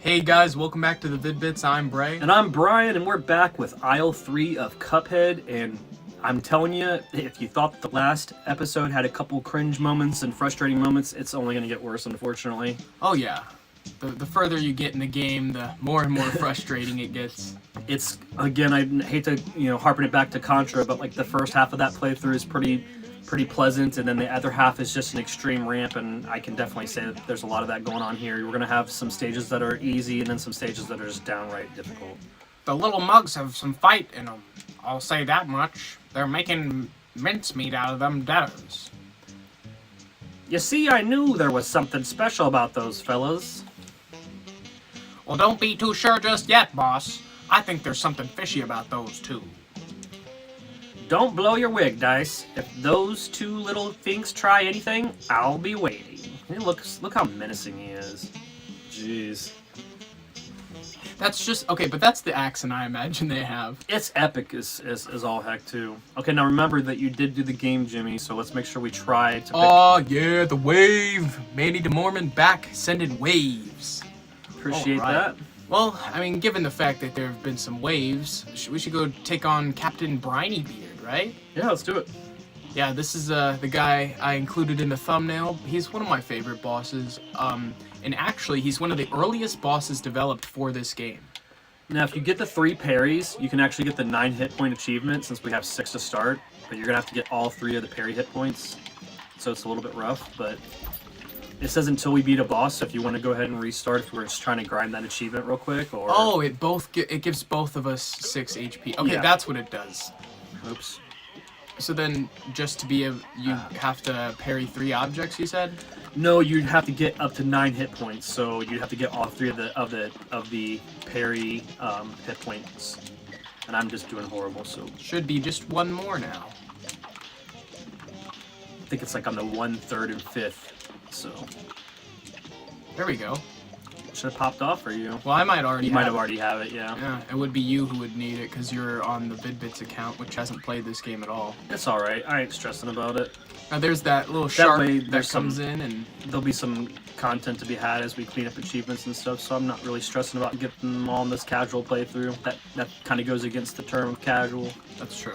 Hey guys, welcome back to the Vid-Bits. I'm Bray. And I'm Brian, and we're back with Aisle 3 of Cuphead, and I'm telling you, if you thought the last episode had a couple cringe moments and frustrating moments, it's only going to get worse, unfortunately. Oh yeah, the further you get in the game, the more and more frustrating it gets. It's, again, I hate to, harping it back to Contra, but like the first half of that playthrough is pretty pleasant, and then the other half is just an extreme ramp, and I can definitely say that there's a lot of that going on here. We're going to have some stages that are easy, and then some stages that are just downright difficult. The little mugs have some fight in them, I'll say that much. They're making mincemeat out of them debtors. You see, I knew there was something special about those fellas. Well, don't be too sure just yet, boss. I think there's something fishy about those two. Don't blow your wig, Dice. If those two little things try anything, I'll be waiting. Hey, look how menacing he is. Jeez. That's just, okay, but that's the accent I imagine they have. It's epic as all heck, too. Okay, now remember that you did do the game, Jimmy, so let's make sure we try to pick... Oh, yeah, the wave. Manny DeMormon back sending waves. Appreciate right. that. Well, I mean, given the fact that there have been some waves, we should go take on Captain Briny Beard, right? Yeah, let's do it. Yeah, this is the guy I included in the thumbnail. He's one of my favorite bosses. And actually, he's one of the earliest bosses developed for this game. Now, if you get the 3 parries, you can actually get the 9 hit point achievement since we have 6 to start. But you're going to have to get all 3 of the parry hit points. So it's a little bit rough, but it says until we beat a boss, so if you want to go ahead and restart if we're just trying to grind that achievement real quick, or... Oh, it gives both of us 6 HP. Okay, Yeah. That's what it does. Oops. So then, just to be you have to parry 3 objects, you said? No, you'd have to get up to 9 hit points, so you'd have to get all 3 of the parry hit points. And I'm just doing horrible, so... Should be just 1 more now. I think it's like on the 1, 3rd, and 5th, so... There we go. Should have popped off for you. Well, I might already You might have already have it, yeah. Yeah, it would be you who would need it, because you're on the Vid-Bits account, which hasn't played this game at all. It's alright, I ain't stressing about it. Now there's that little shark way, that comes in, and... There'll be some content to be had as we clean up achievements and stuff, so I'm not really stressing about getting them all in this casual playthrough. That kind of goes against the term of casual. That's true.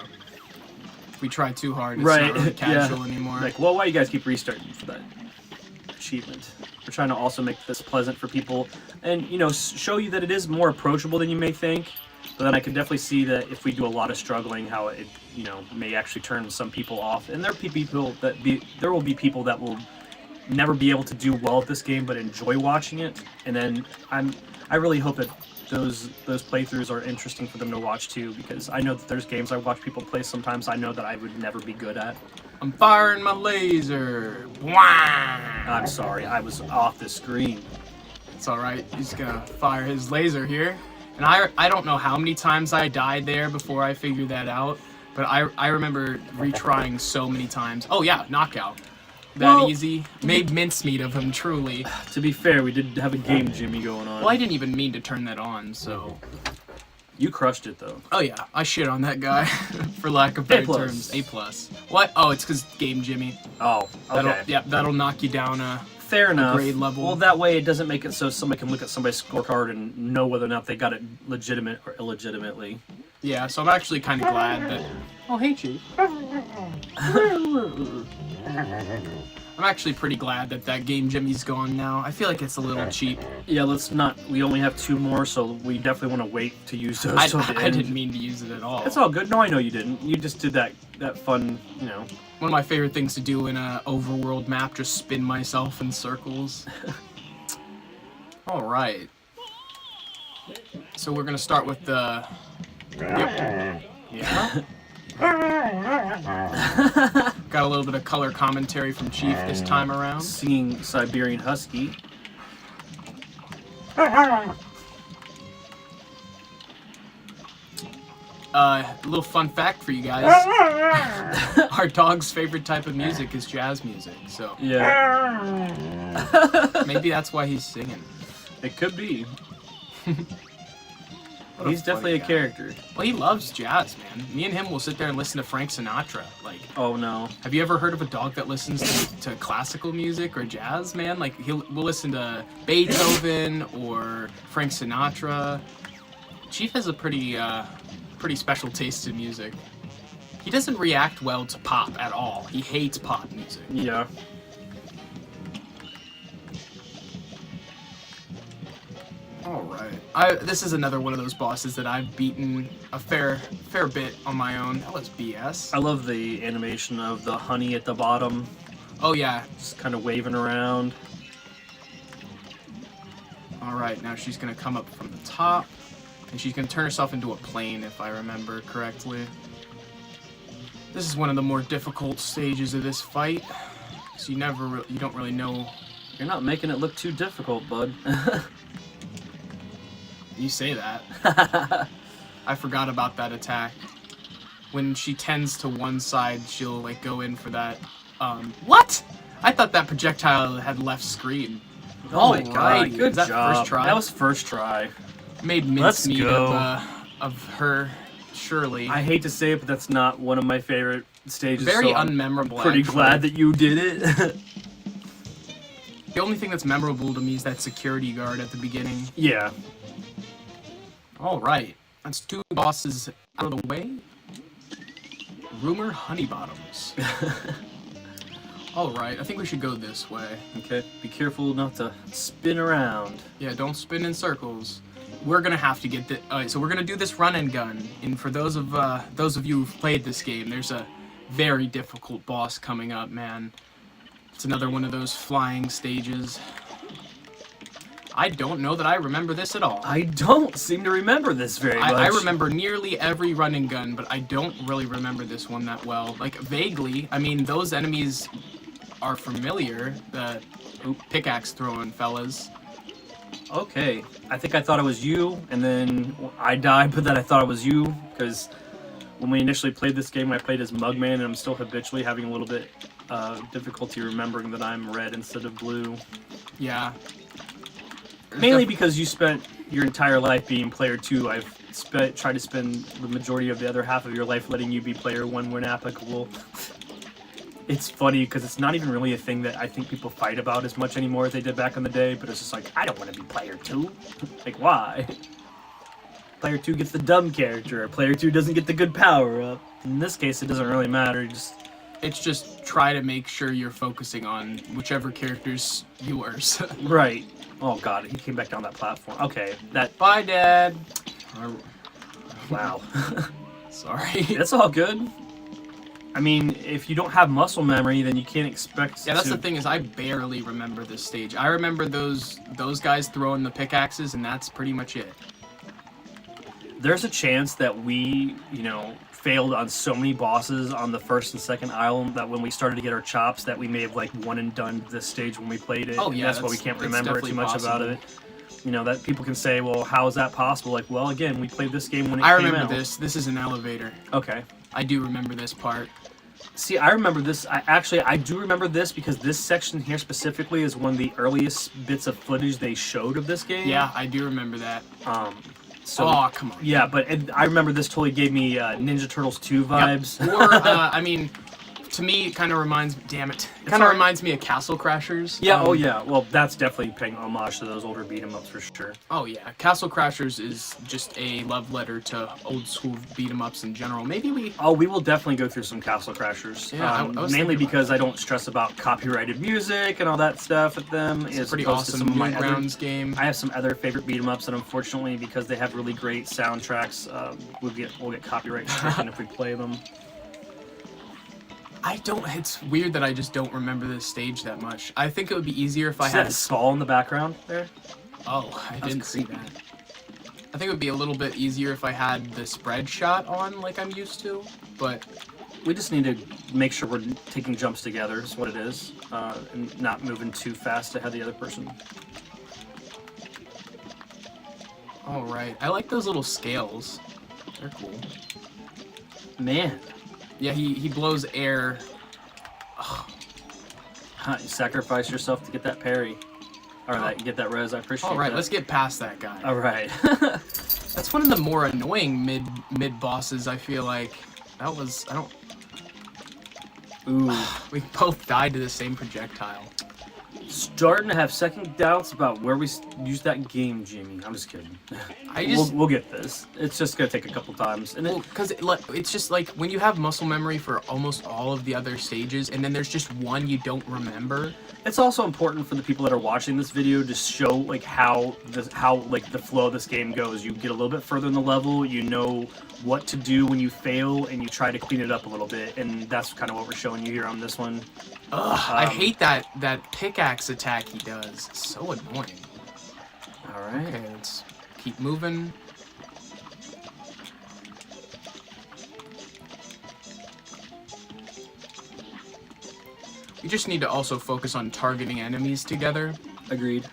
If we try too hard, it's Right, not really casual yeah. anymore. Like, well, why you guys keep restarting for that achievement? We're trying to also make this pleasant for people and, show you that it is more approachable than you may think. But then I can definitely see that if we do a lot of struggling, how it, may actually turn some people off. And there will be people that will never be able to do well at this game, but enjoy watching it. And then I really hope that those playthroughs are interesting for them to watch too, because I know that there's games I watch people play sometimes I know that I would never be good at. I'm firing my laser. Wah! I'm sorry, I was off the screen. It's alright, he's gonna fire his laser here. And I don't know how many times I died there before I figured that out, but I remember retrying so many times. Oh yeah, knockout. That easy. Made mincemeat of him, truly. To be fair, we did have a game Jimmy going on. Well, I didn't even mean to turn that on, so... You crushed it, though. Oh yeah, I shit on that guy, for lack of better terms. A+. What? Oh, it's because Game Jimmy. Oh, okay. That'll knock you down Fair enough. grade level. Well, that way it doesn't make it so somebody can look at somebody's scorecard and know whether or not they got it legitimate or illegitimately. Yeah, so I'm actually kind of glad that... Oh, hey, Chief. I'm actually pretty glad that Game Jimmy's gone now. I feel like it's a little cheap. Yeah, let's not... We only have 2 more, so we definitely want to wait to use those till the end. I didn't mean to use it at all. It's all good. No, I know you didn't. You just did that fun, One of my favorite things to do in an overworld map, just spin myself in circles. Alright. So we're gonna start with the... Yep. Yeah. Got a little bit of color commentary from Chief this time around. Singing Siberian Husky. A little fun fact for you guys. Our dog's favorite type of music is jazz music, so... Yeah. Maybe that's why he's singing. It could be. What He's definitely a funny guy. character. Well, he loves jazz, man. Me and him will sit there and listen to Frank Sinatra. Like, Oh no. have you ever heard of a dog that listens to classical music or jazz, man? Like, we'll listen to Beethoven or Frank Sinatra. Chief has a pretty special taste in music. He doesn't react well to pop at all. He hates pop music. Yeah. All right. This is another one of those bosses that I've beaten a fair bit on my own. That was BS. I love the animation of the honey at the bottom, Oh yeah. just kind of waving around. All right. Now she's gonna come up from the top, and she's gonna turn herself into a plane, if I remember correctly. This is one of the more difficult stages of this fight, so you don't really know. You're not making it look too difficult, bud. You say that. I forgot about that attack. When she tends to one side, she'll like go in for that. What? I thought that projectile had left screen. Oh my god, Alrighty. good Is that job. first try? That was first try. Made Let's mincemeat go. of her. Surely. I hate to say it, but that's not one of my favorite stages. Very so I'm unmemorable. pretty actually. glad that you did it. The only thing that's memorable to me is that security guard at the beginning. Yeah. All right, that's two bosses out of the way. Rumor Honeybottoms. All right, I think we should go this way. Okay. Be careful not to spin around. Yeah, don't spin in circles. We're gonna have to get the. All right, so we're gonna do this run and gun. And for those of you who've played this game, there's a very difficult boss coming up, man. It's another one of those flying stages. I don't know that I remember this at all. I don't seem to remember this very much. I remember nearly every run and gun, but I don't really remember this one that well. Like, vaguely. I mean, those enemies are familiar. The pickaxe throwing fellas. Okay. I think I thought it was you, and then I died, but then I thought it was you, because when we initially played this game, I played as Mugman, and I'm still habitually having a little bit difficulty remembering that I'm red instead of blue. Yeah. Mainly because you spent your entire life being player 2. I've tried to spend the majority of the other half of your life letting you be player 1 when applicable. It's funny because it's not even really a thing that I think people fight about as much anymore as they did back in the day, but it's just like, I don't want to be player 2. Like, why? Player 2 gets the dumb character, or player 2 doesn't get the good power up. In this case, it doesn't really matter. It's just try to make sure you're focusing on whichever character's yours. Right. Oh god, he came back down that platform. Okay, that... Bye, Dad. Wow. Sorry. That's all good. I mean, if you don't have muscle memory, then you can't expect Yeah, that's to... the thing is I barely remember this stage. I remember those guys throwing the pickaxes, and that's pretty much it. There's a chance that we, failed on so many bosses on the first and second island that when we started to get our chops, that we may have, one and done this stage when we played it. Oh, and yeah, that's why we can't remember definitely too much about possible. it. That people can say, well, how is that possible? Like, well, again, we played this game when it I came remember out. this. This is an elevator. Okay. I do remember this part. See, I remember this. I do remember this because this section here specifically is one of the earliest bits of footage they showed of this game. Yeah, I do remember that. So, oh, come on. Yeah, but I remember this totally gave me Ninja Turtles 2 vibes. Yep. Or, I mean, to me, it kind of reminds... Damn it. It kind of reminds me of Castle Crashers. Yeah, oh yeah. Well, that's definitely paying homage to those older beat-em-ups for sure. Oh, yeah. Castle Crashers is just a love letter to old-school beat-em-ups in general. Maybe we... Oh, we will definitely go through some Castle Crashers. Yeah, I was mainly thinking because I don't stress about copyrighted music and all that stuff with them. It's a pretty awesome Newgrounds game. I have some other favorite beat-em-ups, and unfortunately, because they have really great soundtracks, we'll get copyright stricken if we play them. It's weird that I just don't remember this stage that much. I think it would be easier if I See had... that skull in the background there? Oh, I didn't see creepy. that. I think it would be a little bit easier if I had the spread shot on like I'm used to, but... We just need to make sure we're taking jumps together, is what it is, and not moving too fast ahead of the other person. Alright, I like those little scales. They're cool. Man. Yeah, he blows air. You sacrifice yourself to get that parry. Or get that res, I appreciate that. Alright, let's get past that guy. Alright. That's one of the more annoying mid bosses. I feel like that was. I don't. Ooh. We both died to the same projectile. Starting to have second doubts about where we use that game, Jimmy. I'm just kidding. We'll get this. It's just gonna take a couple times, and because it's just like when you have muscle memory for almost all of the other stages, and then there's just one you don't remember. It's also important for the people that are watching this video to show like how the flow of this game goes. You get a little bit further in the level, you know what to do when you fail, and you try to clean it up a little bit, and that's kind of what we're showing you here on this one. Ugh, I hate that pickaxe attack he does. It's so annoying. All right. Okay, let's keep moving. We just need to also focus on targeting enemies together. Agreed.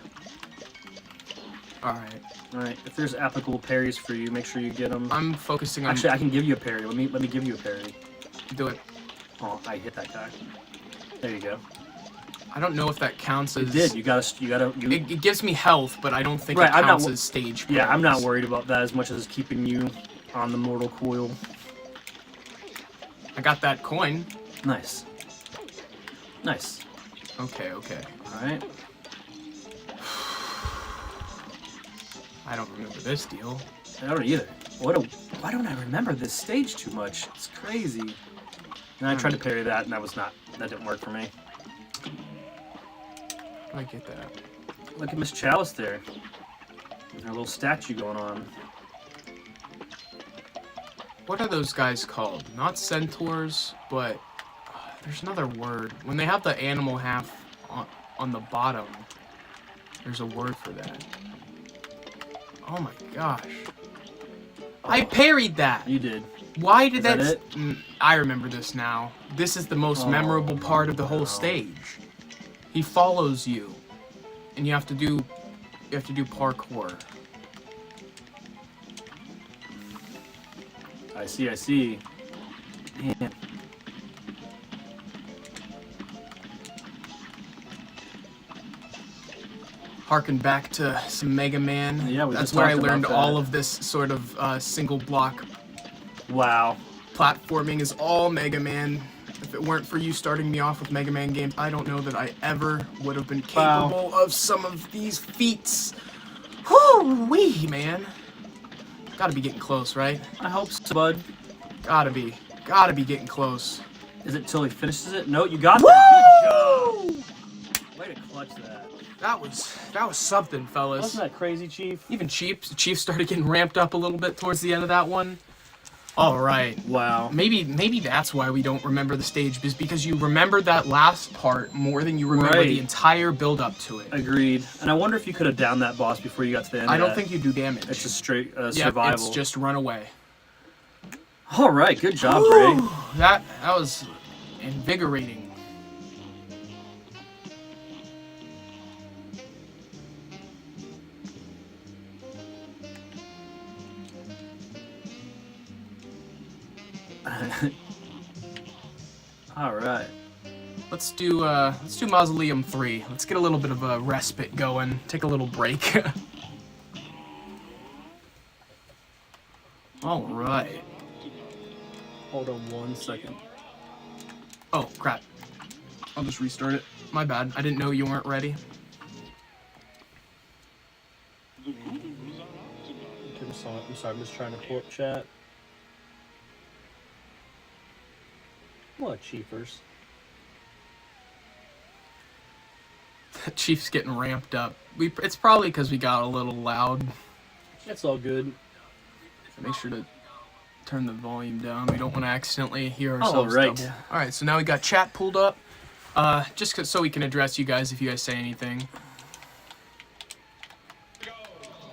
Alright. Alright, if there's applicable parries for you, make sure you get them. I'm focusing on... Actually, I can give you a parry. Let me give you a parry. Do it. Oh, I hit that guy. There you go. I don't know if that counts as... It did. It gives me health, but I don't think it counts as stage parries. Yeah, I'm not worried about that as much as keeping you on the mortal coil. I got that coin. Nice. Nice. Okay. Alright. I don't remember this deal. I don't either. Why don't I remember this stage too much? It's crazy. And I tried to parry that, and that didn't work for me. I get that. Look at Miss Chalice there. There's her little statue going on. What are those guys called? Not centaurs, but there's another word. When they have the animal half on the bottom, there's a word for that. Oh my gosh. I parried that! You did. Why did that... it? I remember this now. This is the most memorable part of the whole stage. He follows you, and you have to do parkour. I see. Man. Harken back to some Mega Man. Yeah, that's where I learned all of this sort of single block. Wow. Platforming is all Mega Man. If it weren't for you starting me off with Mega Man games, I don't know that I ever would have been capable of some of these feats. Whoo-wee, man. Gotta be getting close, right? I hope so, bud. Gotta be getting close. Is it till he finishes it? No, you got that. Good job. Way to clutch that. That was something, fellas. Wasn't that crazy, Chief? Even Chief started getting ramped up a little bit towards the end of that one. All right. Wow. Maybe that's why we don't remember the stage, is because you remember that last part more than you remember the entire build up to it. Agreed. And I wonder if you could have downed that boss before you got to the end. I don't think you do damage. It's just straight survival. Yeah, it's just run away. All right, good job, Ray. That was invigorating. All right. Let's do Mausoleum 3. Let's get a little bit of a respite going. Take a little break. All right. Hold on 1 second. Oh, crap. I'll just restart it. My bad. I didn't know you weren't ready. I'm sorry, I'm just trying to pull up chat. What, Chiefers? The Chief's getting ramped up. It's probably because we got a little loud. That's all good. Make sure to turn the volume down. We don't want to accidentally hear ourselves double. All right, so now we got chat pulled up. Just so we can address you guys if you guys say anything.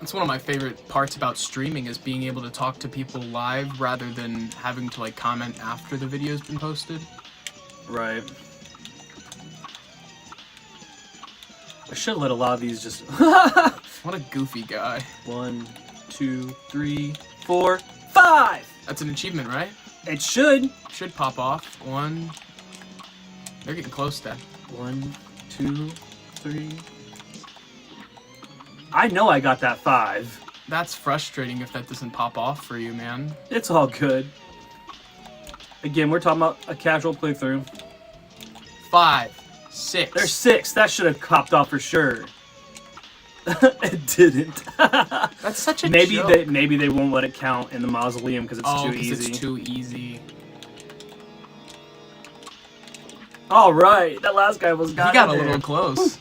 It's one of my favorite parts about streaming is being able to talk to people live rather than having to like comment after the video's been posted. Right. I should let a lot of these just... What a goofy guy. 1, 2, 3, 4, 5! That's an achievement, right? It should. Should pop off. 1. They're getting close then. 1, 2, 3... I know I got that 5. That's frustrating if that doesn't pop off for you, man. It's all good. Again, we're talking about a casual playthrough. 5, 6. There's 6. That should have popped off for sure. It didn't. That's such a joke. Maybe they won't let it count in the mausoleum because it's too easy. It's too easy. All right, that last guy was He got a little close.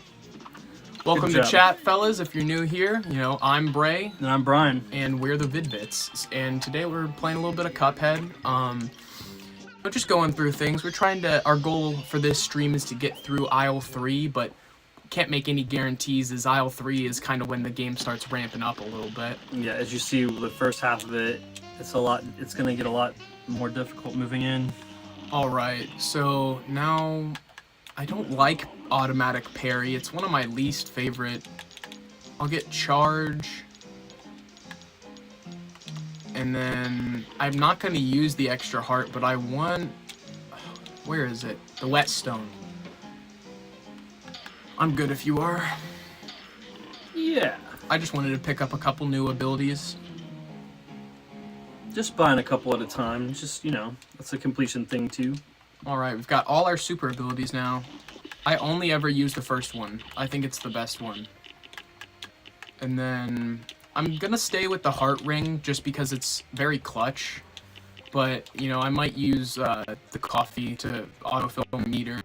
Welcome to chat, fellas. If you're new here, you know, I'm Bray. And I'm Brian. And we're the Vid-Bits. And today we're playing a little bit of Cuphead. We're just going through things. We're trying to, our goal for this stream is to get through aisle 3, but can't make any guarantees as aisle 3 is kind of when the game starts ramping up a little bit. Yeah, as you see, the first half of it, it's going to get a lot more difficult moving in. Alright, so now I don't like automatic parry. It's one of my least favorite. I'll get charge. And then I'm not going to use the extra heart, but I want... Where is it? The whetstone. I'm good if you are. Yeah. I just wanted to pick up a couple new abilities. Just buying a couple at a time. Just, you know, that's a completion thing too. Alright, we've got all our super abilities now. I only ever use the first one. I think it's the best one. And then I'm gonna stay with the heart ring just because it's very clutch. But, you know, I might use the coffee to autofill the meter.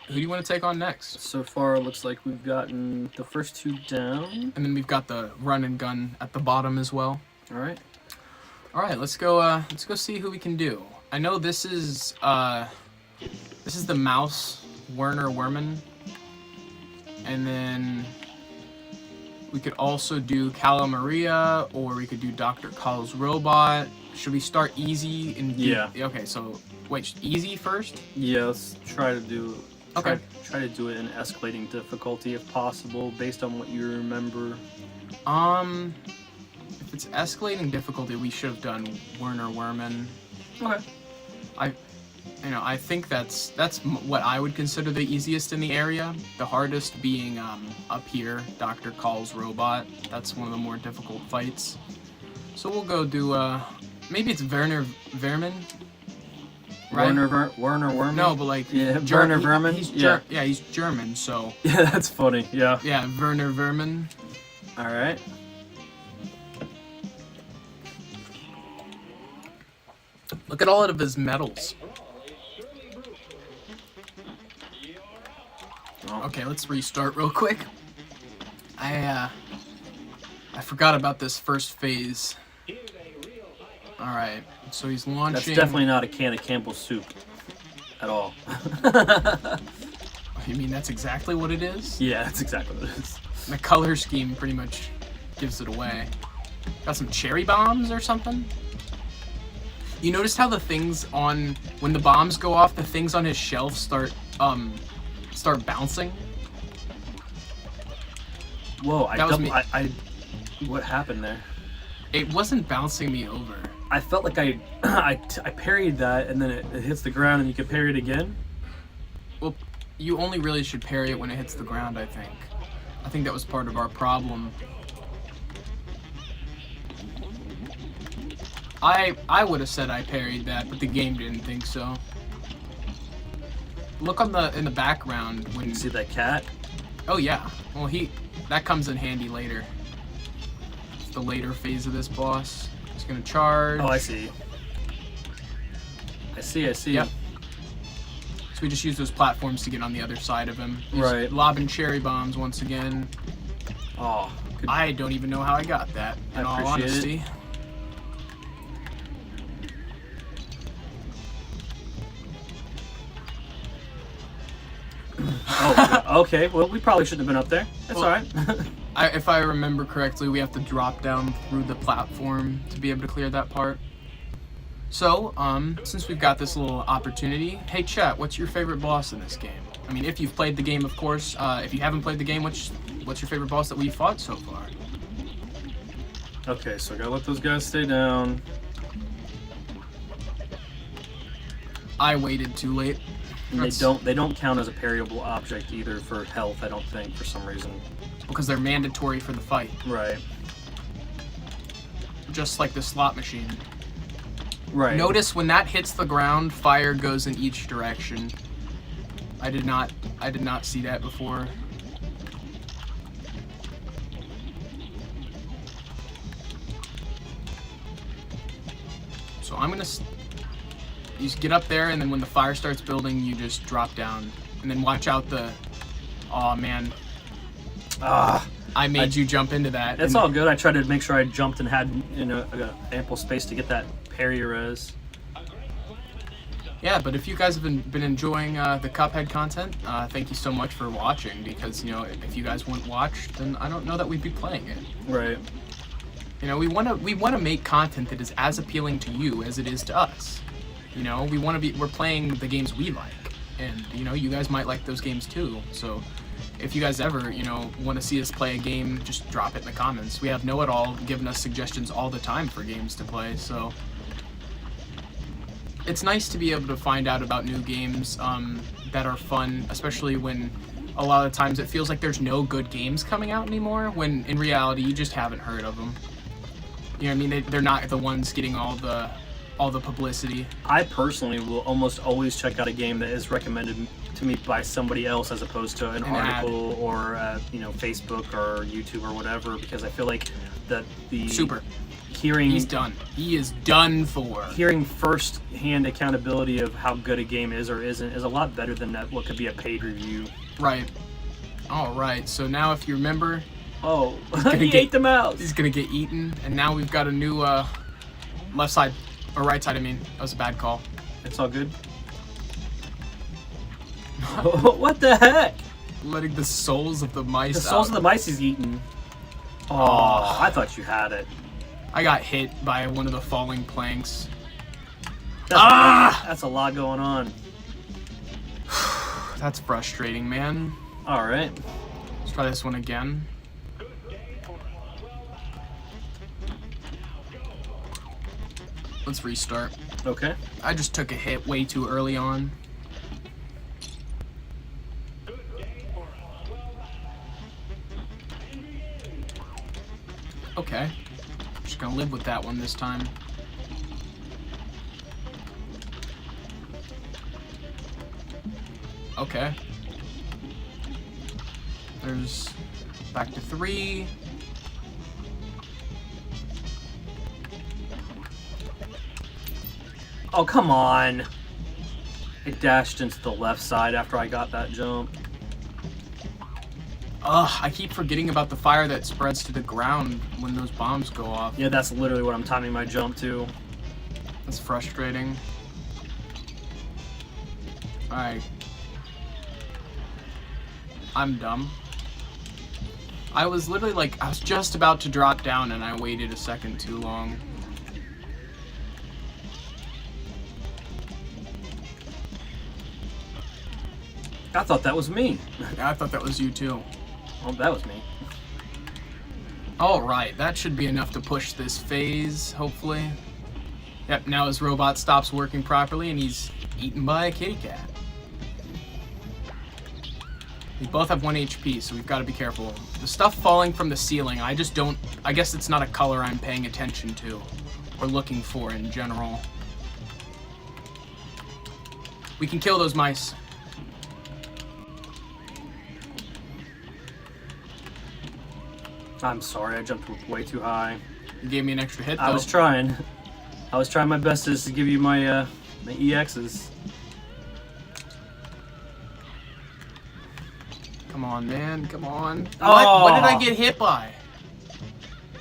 Who do you want to take on next? So far, it looks like we've gotten the first 2 down. And then we've got the run and gun at the bottom as well. All right. All right, let's go see who we can do. I know this is the mouse, Werner Werman. And then we could also do Cala Maria, or we could do Dr. Call's robot. Should we start easy and yeah. Okay, so wait, easy first? Yeah, let's try to do Okay. Try to do it in escalating difficulty if possible, based on what you remember. If it's escalating difficulty, we should have done Werner Werman. Okay. I think that's what I would consider the easiest in the area. The hardest being up here, Dr. Call's robot. That's one of the more difficult fights. So we'll go do maybe it's Werner Werman. Right? Werner Werman? No, but like... Yeah, Werner Werman? He's German, so... Yeah, that's funny, yeah. Yeah, Werner Werman. Alright. Look at all of his medals. Okay, let's restart real quick. I forgot about this first phase. Alright, so he's launching... That's definitely not a can of Campbell's soup. At all. You mean that's exactly what it is? Yeah, that's exactly what it is. The color scheme pretty much gives it away. Got some cherry bombs or something? You noticed how the things on... When the bombs go off, the things on his shelf start bouncing? Whoa, what happened there? It wasn't bouncing me over. I felt like I parried that, and then it hits the ground, and you can parry it again? Well, you only really should parry it when it hits the ground, I think. I think that was part of our problem. I would have said I parried that, but the game didn't think so. Look in the background when you see that cat? Oh yeah. Well, that comes in handy later. It's the later phase of this boss. He's gonna charge. Oh, I see. I see. Yep. So we just use those platforms to get on the other side of him. He's right. Lobbing cherry bombs once again. Oh. I don't even know how I got that, in all honesty. Oh, okay. Well, we probably shouldn't have been up there. That's alright. If I remember correctly, we have to drop down through the platform to be able to clear that part. So, since we've got this little opportunity, hey chat, what's your favorite boss in this game? I mean, if you've played the game, of course. If you haven't played the game, what's your favorite boss that we've fought so far? Okay, so I gotta let those guys stay down. I waited too late. And they don't count as a parryable object either for health, I don't think, for some reason. Because they're mandatory for the fight. Right. Just like the slot machine. Right. Notice when that hits the ground, fire goes in each direction. I did not see that before. So I'm gonna you just get up there, and then when the fire starts building, you just drop down, and then watch out the. Oh man. I made you jump into that. It's all good. I tried to make sure I jumped and had ample space to get that parry res. Yeah, but if you guys have been enjoying the Cuphead content, thank you so much for watching, because, if you guys wouldn't watch, then I don't know that we'd be playing it. Right. We want to make content that is as appealing to you as it is to us. We're playing the games we like, and you guys might like those games too. So if you guys ever want to see us play a game, just drop it in the comments. We have Know-It-All giving us suggestions all the time for games to play, so it's nice to be able to find out about new games that are fun, especially when a lot of times it feels like there's no good games coming out anymore, when in reality you just haven't heard of them. They're not the ones getting all the publicity. I personally will almost always check out a game that is recommended to me by somebody else as opposed to an article or Facebook or YouTube or whatever, because I feel like that the Super. He's done. He is done for. Hearing first-hand accountability of how good a game is or isn't is a lot better than what could be a paid review. Right. All right. So now, if you remember, he ate the mouse. He's gonna get eaten, and now we've got a new left side or right side. I mean, that was a bad call. It's all good. What the heck? Letting the souls of the mice. The souls of the mice is eaten. Oh, I thought you had it. I got hit by one of the falling planks. That's a lot going on. That's frustrating, man. All right. Let's try this one again. Let's restart. Okay. I just took a hit way too early on. Okay. Just gonna live with that one this time. Okay. There's back to 3. Oh, come on. It dashed into the left side after I got that jump. Ugh, I keep forgetting about the fire that spreads to the ground when those bombs go off. Yeah, that's literally what I'm timing my jump to. That's frustrating. Alright. I'm dumb. I was literally I was just about to drop down and I waited a second too long. I thought that was me. I thought that was you too. Well, that was me. Alright, that should be enough to push this phase, hopefully. Yep, now his robot stops working properly and he's eaten by a kitty cat. We both have 1 HP, so we've got to be careful. The stuff falling from the ceiling, I guess it's not a color I'm paying attention to or looking for in general. We can kill those mice. I'm sorry, I jumped way too high. You gave me an extra hit, though. I was trying. I was trying my best to give you my my EXs. Come on, man. Come on. Oh. What did I get hit by?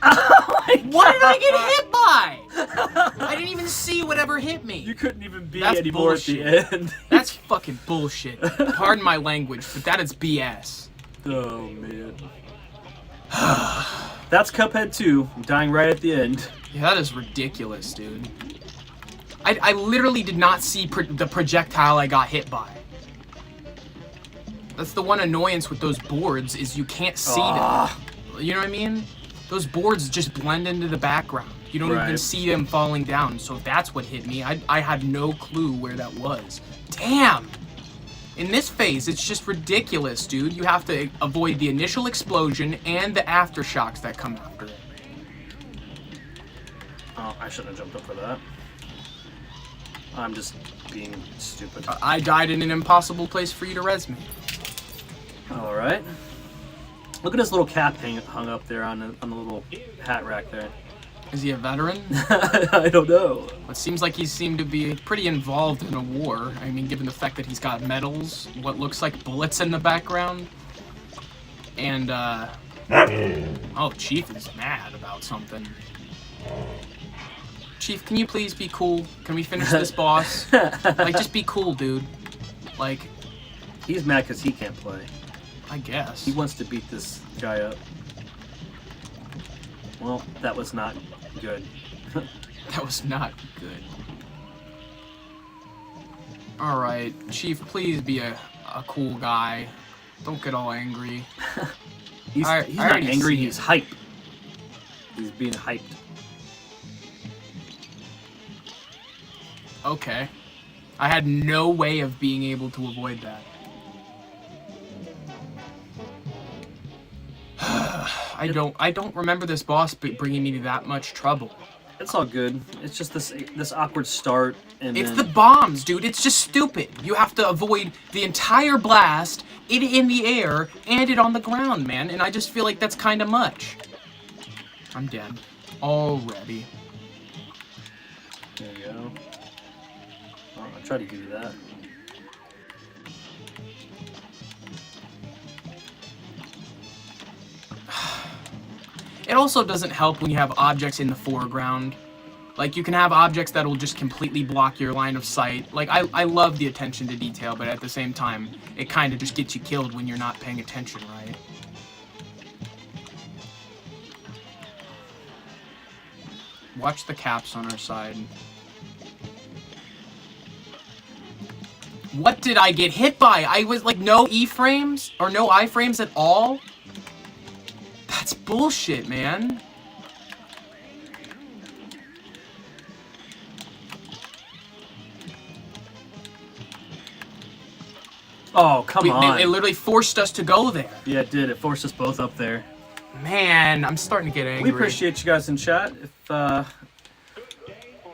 Oh my God. What did I get hit by? I didn't even see whatever hit me. You couldn't even be That's anymore bullshit. at the end. That's fucking bullshit. Pardon my language, but that is BS. Oh, man. That's Cuphead 2, dying right at the end. Yeah, that is ridiculous, dude. I literally did not see the projectile I got hit by. That's the one annoyance with those boards, is you can't see them. You know what I mean? Those boards just blend into the background. You don't even see them falling down. So if that's what hit me, I had no clue where that was. Damn! In this phase, it's just ridiculous, dude. You have to avoid the initial explosion and the aftershocks that come after it. Oh, I shouldn't have jumped up for that. I'm just being stupid. I died in an impossible place for you to res me. All right. Look at his little cap hung up there on the little hat rack there. Is he a veteran? I don't know. It seems like he seemed to be pretty involved in a war. I mean, given the fact that he's got medals, what looks like bullets in the background. And, oh, Chief is mad about something. Chief, can you please be cool? Can we finish this boss? Like, just be cool, dude. Like... He's mad because he can't play. I guess. He wants to beat this guy up. Well, that was not good. That was not good. Alright, Chief, please be a cool guy. Don't get all angry. He's not angry, he's hype. He's being hyped. Okay. I had no way of being able to avoid that. I don't remember this boss bringing me to that much trouble. It's all good. It's just this awkward start, and it's the bombs, dude. It's just stupid. You have to avoid the entire blast, it in the air, and it on the ground, man. And I just feel like that's kind of much. I'm dead already. There you go. Oh, I tried to give you that. It also doesn't help when you have objects in the foreground. Like, you can have objects that will just completely block your line of sight. Like, I love the attention to detail, but at the same time, it kind of just gets you killed when you're not paying attention, right? Watch the caps on our side. What did I get hit by? I was, like, no E-frames? Or no I-frames at all? That's bullshit, man. Oh, come on. It literally forced us to go there. Yeah, it did. It forced us both up there. Man, I'm starting to get angry. We appreciate you guys in chat. If,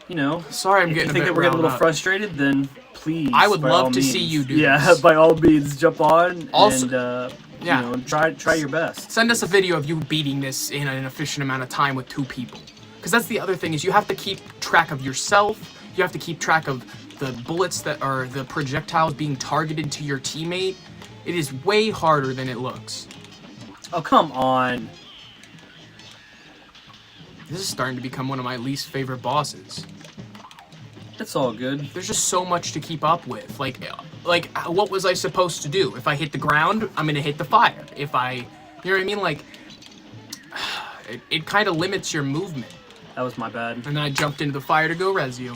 you know... Sorry, I'm getting if you think that we're getting a little frustrated, then please, I would love to see you do this. this. By all means, jump on also, and... You know, try your best. Send us a video of you beating this in an efficient amount of time with 2 people. Because that's the other thing, is you have to keep track of yourself. You have to keep track of the bullets that are the projectiles being targeted to your teammate. It is way harder than it looks. Oh, come on. This is starting to become one of my least favorite bosses. It's all good. There's just so much to keep up with. Like, what was I supposed to do? If I hit the ground, I'm gonna hit the fire. If I, you know what I mean? Like, it kind of limits your movement. That was my bad. And then I jumped into the fire to go res you.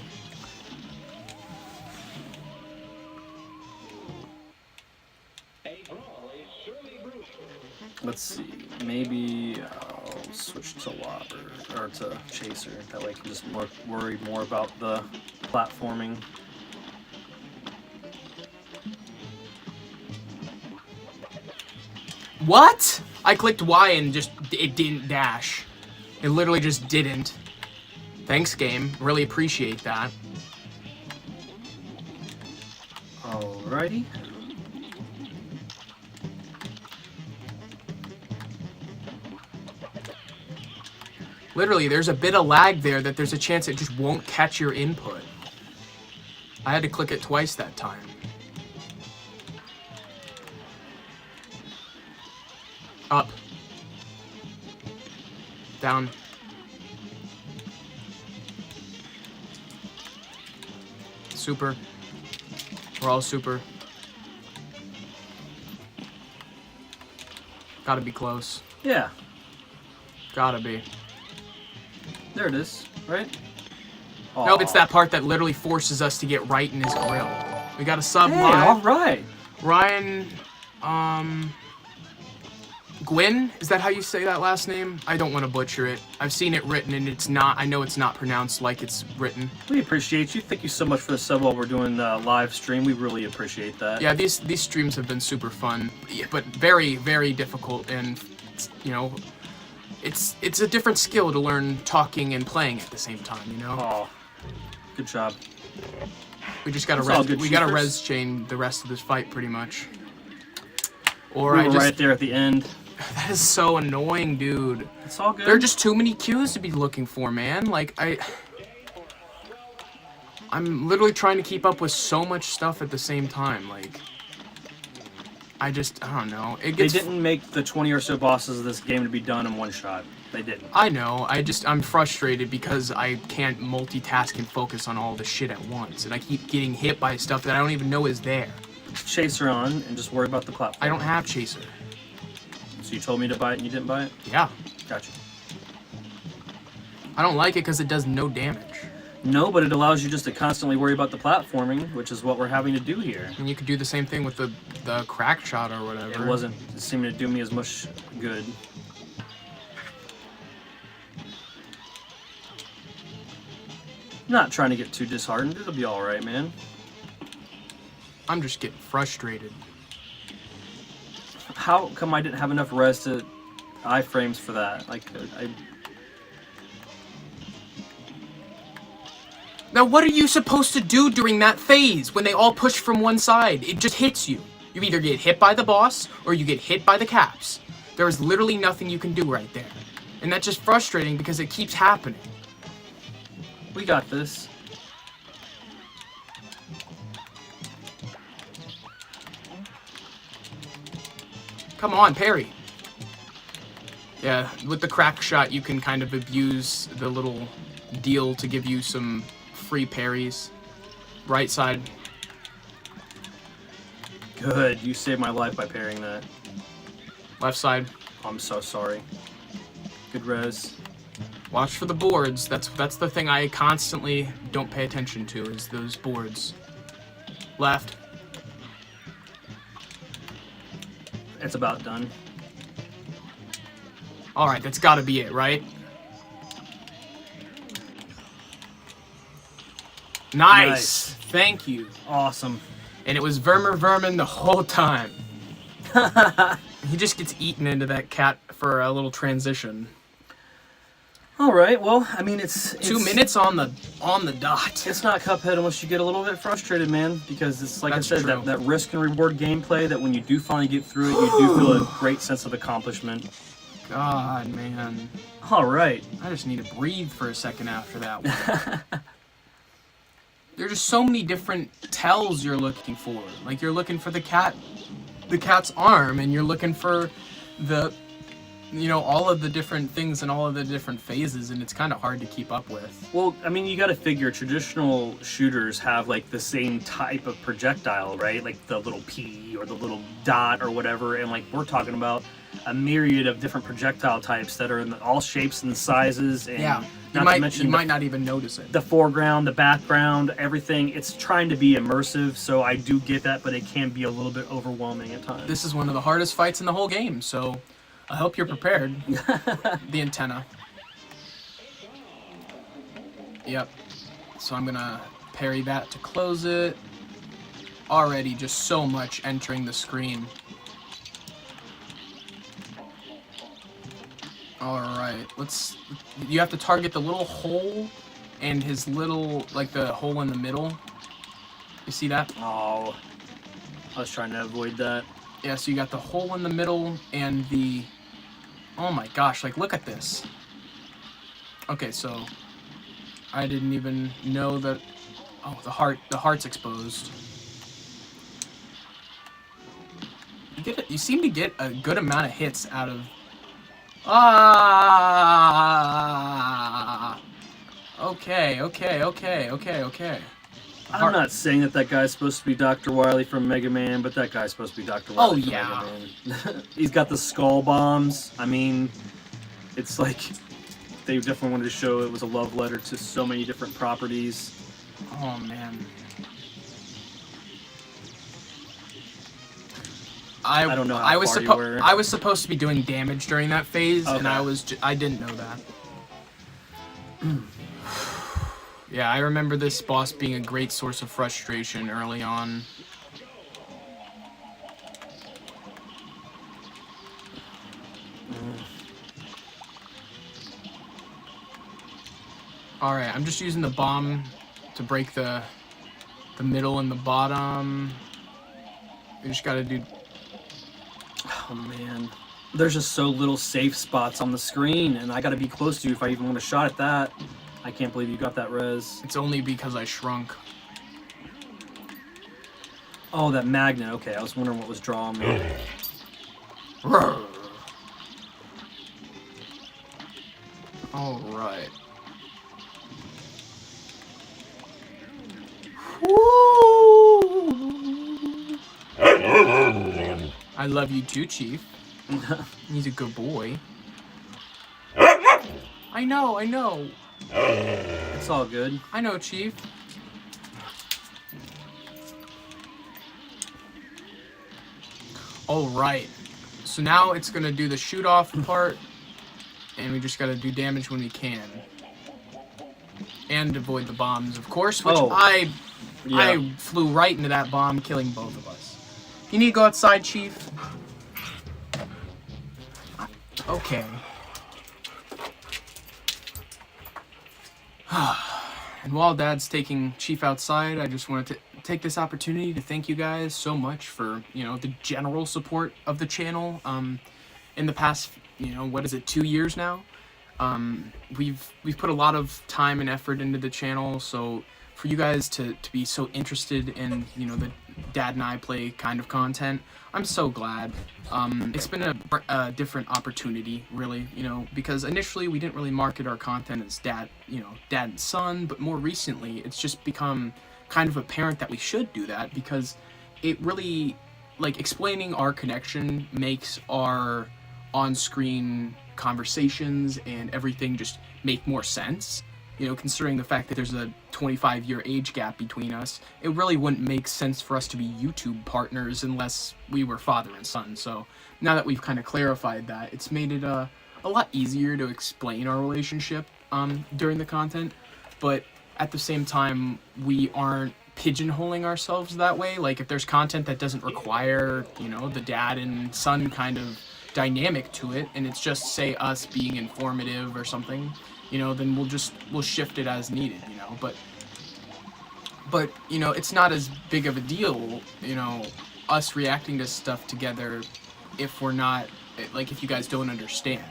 Let's see. Maybe I'll switch to Lobber or to Chaser. That way I can just worry more about the platforming. What? I clicked Y and it didn't dash. It literally just didn't. Thanks, game. Really appreciate that. Alrighty. Literally, there's a bit of lag there that there's a chance it just won't catch your input. I had to click it twice that time. Up. Down. Super. We're all super. Gotta be close. Yeah. Gotta be. There it is, right? Nope, it's that part that literally forces us to get right in his grill. We got a sub Hey, live. alright. Ryan, Gwyn? Is that how you say that last name? I don't want to butcher it. I've seen it written, and it's not. I know it's not pronounced like it's written. We appreciate you. Thank you so much for the sub while we're doing the live stream. We really appreciate that. Yeah, these streams have been super fun, but very, very difficult, and you know, it's a different skill to learn talking and playing at the same time. You know. Oh, good job. We just gotta res chain the rest of this fight pretty much. Or we were right there at the end. That is so annoying, dude. It's all good. There are just too many cues to be looking for, man. Like, I'm literally trying to keep up with so much stuff at the same time. Like, I don't know. They didn't make the 20 or so bosses of this game to be done in one shot. They didn't. I know. I'm frustrated because I can't multitask and focus on all the shit at once. And I keep getting hit by stuff that I don't even know is there. Chaser on and just worry about the platform. I don't have Chaser. So you told me to buy it and you didn't buy it? Yeah. Gotcha. I don't like it because it does no damage. No, but it allows you just to constantly worry about the platforming, which is what we're having to do here. And you could do the same thing with the crack shot or whatever. It wasn't seeming to do me as much good. Not trying to get too disheartened. It'll be alright, man. I'm just getting frustrated. How come I didn't have enough res to iframes for that? Like, Now what are you supposed to do during that phase when they all push from one side? It just hits you. You either get hit by the boss or you get hit by the caps. There is literally nothing you can do right there. And that's just frustrating because it keeps happening. We got this. Come on, parry. Yeah, with the crack shot, you can kind of abuse the little deal to give you some free parries. Right side. Good. You saved my life by parrying that. Left side. I'm so sorry. Good res. Watch for the boards. That's the thing I constantly don't pay attention to, is those boards. Left. It's about done. Alright, that's gotta be it, right? Nice! Thank you. Awesome. And it was Vermin the whole time. He just gets eaten into that cat for a little transition. All right. Well, I mean, it's 2 minutes on the dot. It's not Cuphead unless you get a little bit frustrated, man. Because it's like That's I said, that risk and reward gameplay. That when you do finally get through it, you do feel a great sense of accomplishment. God, man. All right. I just need to breathe for a second after that one. There's just so many different tells you're looking for. Like, you're looking for the cat's arm, and you're looking for the, you know, all of the different things and all of the different phases, and it's kind of hard to keep up with. Well, I mean, you got to figure traditional shooters have like the same type of projectile, right? Like the little P or the little dot or whatever, and like we're talking about a myriad of different projectile types that are in all shapes and sizes. And Yeah, not to mention you might not even notice it. the foreground, the background, everything. It's trying to be immersive, so I do get that, but it can be a little bit overwhelming at times. This is one of the hardest fights in the whole game, so I hope you're prepared. The antenna. Yep. So I'm gonna parry that to close it. Already just so much entering the screen. Alright, you have to target the little hole and his little, like the hole in the middle. You see that? Oh, I was trying to avoid that. Yeah, so you got the hole in the middle and the... Oh my gosh, like look at this. Okay, so I didn't even know that... Oh, the heart's exposed. You seem to get a good amount of hits out of... Ah! Okay. I'm not saying that guy's supposed to be Dr. Wily from Mega Man, but that guy's supposed to be Dr. Wily from Mega Man. He's got the skull bombs. I mean, it's like they definitely wanted to show it was a love letter to so many different properties. Oh, man. I don't know how I was far you were. I was supposed to be doing damage during that phase, and Okay. I didn't know that. Yeah, I remember this boss being a great source of frustration early on. All right, I'm just using the bomb to break the middle and the bottom. We just gotta do. Oh man, there's just so little safe spots on the screen, and I gotta be close to you if I even want a shot at that. I can't believe you got that res. It's only because I shrunk. Oh, that magnet. Okay, I was wondering what was drawing me. All right. I love you too, Chief. He's a good boy. I know, I know. It's all good. I know, Chief. All right. So now it's gonna do the shoot off part, and we just gotta do damage when we can, and avoid the bombs, of course. Which I flew right into that bomb, killing both of us. You need to go outside, Chief. Okay. And while Dad's taking Chief outside, I just wanted to take this opportunity to thank you guys so much for, the general support of the channel. In the past, what is it, 2 years now? We've put a lot of time and effort into the channel, so for you guys to be so interested in, the Dad and I play kind of content, I'm so glad. It's been a different opportunity, really, because initially we didn't really market our content as dad and son, but more recently it's just become kind of apparent that we should do that, because it really, explaining our connection makes our on-screen conversations and everything just make more sense. Considering the fact that there's a 25-year age gap between us, it really wouldn't make sense for us to be YouTube partners unless we were father and son. So now that we've kind of clarified that, it's made it a lot easier to explain our relationship during the content. But at the same time, we aren't pigeonholing ourselves that way. Like, if there's content that doesn't require, the dad and son kind of dynamic to it, and it's just, say, us being informative or something, then we'll shift it as needed, but it's not as big of a deal, us reacting to stuff together if we're not, if you guys don't understand,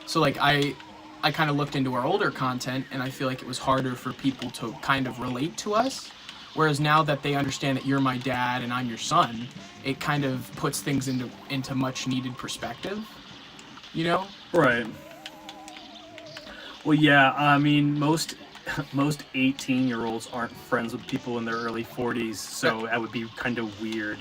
so I kind of looked into our older content, and I feel like it was harder for people to kind of relate to us, whereas now that they understand that you're my dad and I'm your son, it kind of puts things into much needed perspective, Right. Well, yeah, I mean, most 18-year-olds aren't friends with people in their early 40s, so that would be kind of weird.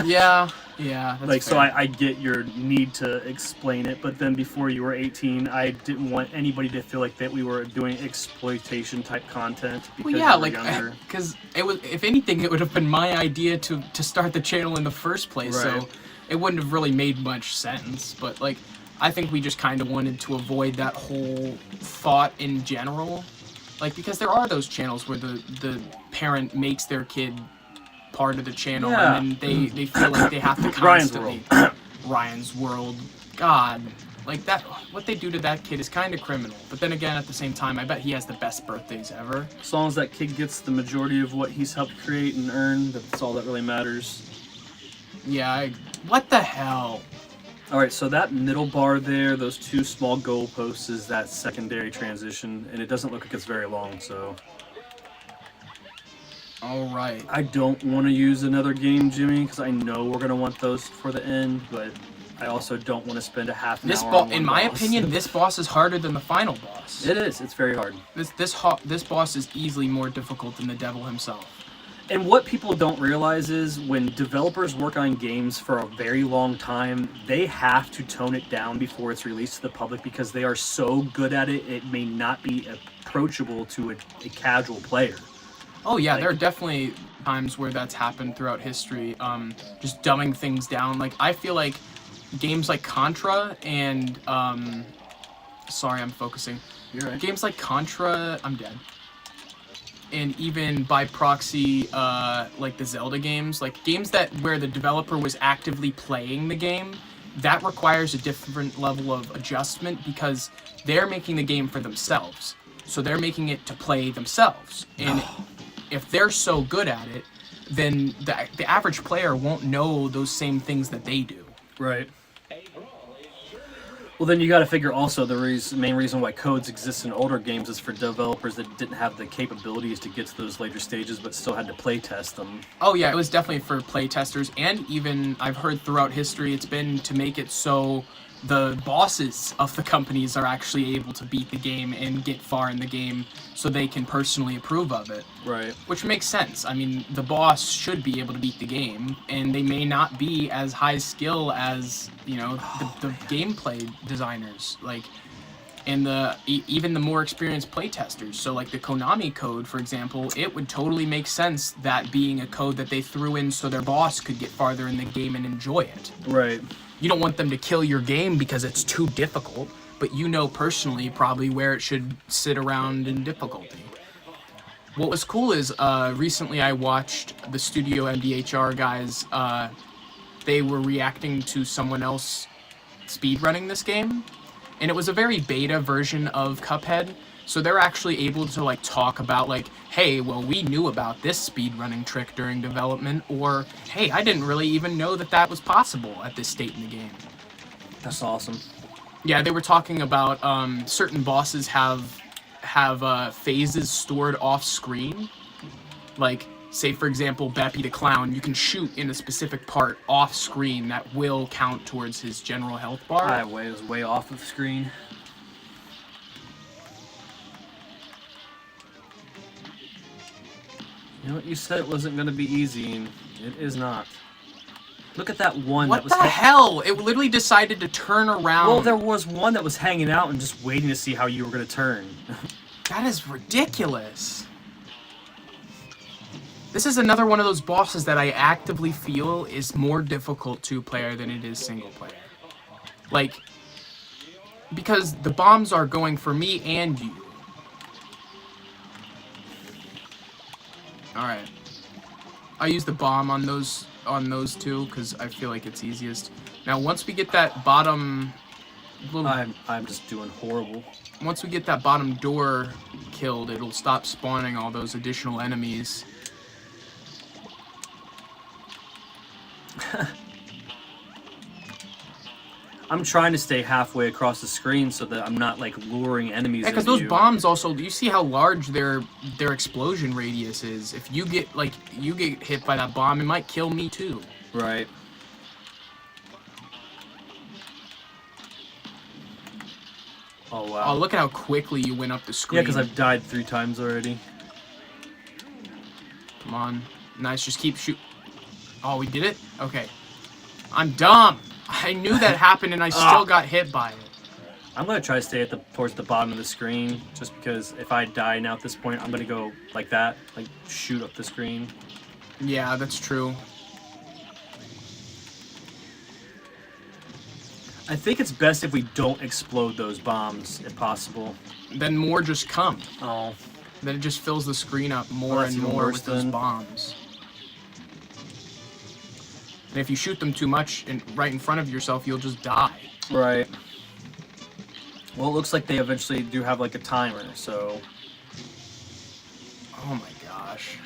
Yeah, that's like, fair. so I get your need to explain it, but then before you were 18, I didn't want anybody to feel like that we were doing exploitation type content because Well, yeah, we were younger. because it was, if anything, it would have been my idea to start the channel in the first place, Right. so it wouldn't have really made much sense, but, I think we just kind of wanted to avoid that whole thought in general, because there are those channels where the parent makes their kid part of the channel, Yeah. and then they feel like they have to Ryan's constantly World. Ryan's World, God, that, what they do to that kid is kind of criminal, but then again, at the same time, I bet he has the best birthdays ever. As long as that kid gets the majority of what he's helped create and earn, that's all that really matters. Yeah, what the hell? Alright, so that middle bar there, those two small goalposts, is that secondary transition, and it doesn't look like it's very long, so... Alright. I don't want to use another game, Jimmy, because I know we're going to want those for the end, but I also don't want to spend a half an hour on one in my boss. opinion, this boss is harder than the final boss. It is, it's very hard. This boss is easily more difficult than the devil himself. And what people don't realize is when developers work on games for a very long time, they have to tone it down before it's released to the public because they are so good at it, it may not be approachable to a casual player. Oh yeah, Like, there are definitely times where that's happened throughout history. Just dumbing things down. Like I feel like games like Contra and sorry, I'm focusing. you're right. Games like Contra, I'm dead. And even by proxy, like the Zelda games, like games that where the developer was actively playing the game, that requires a different level of adjustment because they're making the game for themselves. So they're making it to play themselves. And if they're so good at it, then the average player won't know those same things that they do. Right. Well, then you got to figure also the main reason why codes exist in older games is for developers that didn't have the capabilities to get to those later stages, but still had to play test them. Oh yeah, it was definitely for playtesters, and even I've heard throughout history it's been to make it so the bosses of the companies are actually able to beat the game and get far in the game so they can personally approve of it. Right. Which makes sense. I mean, the boss should be able to beat the game, and they may not be as high skill as, you know, the gameplay designers. Like, and even the more experienced playtesters. So like the Konami code, for example, it would totally make sense that being a code that they threw in so their boss could get farther in the game and enjoy it. Right. You don't want them to kill your game because it's too difficult, but you know personally probably where it should sit around in difficulty. What was cool is recently I watched the Studio MDHR guys. They were reacting to someone else speedrunning this game, and it was a very beta version of Cuphead. So they're actually able to like talk about like, hey, well, we knew about this speedrunning trick during development, or hey, I didn't really even know that that was possible at this state in the game. That's awesome. Yeah, they were talking about certain bosses have phases stored off screen. Like, say for example, Beppy the Clown, you can shoot in a specific part off screen that will count towards his general health bar. I was way off of the screen. You know what? You said it wasn't going to be easy, and it is not. Look at that one What that was. the hell? It literally decided to turn around. Well, there was one that was hanging out and just waiting to see how you were going to turn. That is ridiculous. This is another one of those bosses that I actively feel is more difficult two-player than it is single-player. Like, because the bombs are going for me and you. Alright. I use the bomb on those two because I feel like it's easiest. Now, once we get that bottom little... I'm just doing horrible. Once we get that bottom door killed, it'll stop spawning all those additional enemies. I'm trying to stay halfway across the screen so that I'm not like luring enemies. Yeah, because those bombs also, do you see how large their explosion radius is? If you get hit by that bomb, it might kill me too. Right. Oh wow. Oh, look at how quickly you went up the screen. Yeah, because I've died 3 times already. Come on. Nice, just keep shoot. Oh, we did it? Okay. I'm dumb. I knew that happened and I still got hit by it. I'm gonna try to stay at towards the bottom of the screen, just because if I die now at this point, I'm gonna go like that, like shoot up the screen. Yeah, that's true. I think it's best if we don't explode those bombs, if possible. Then more just come. Oh. Then it just fills the screen up more Well, that's and even more worse with those then. bombs. And if you shoot them too much right in front of yourself, you'll just die. Right. Well, it looks like they eventually do have like a timer, so... Oh my gosh.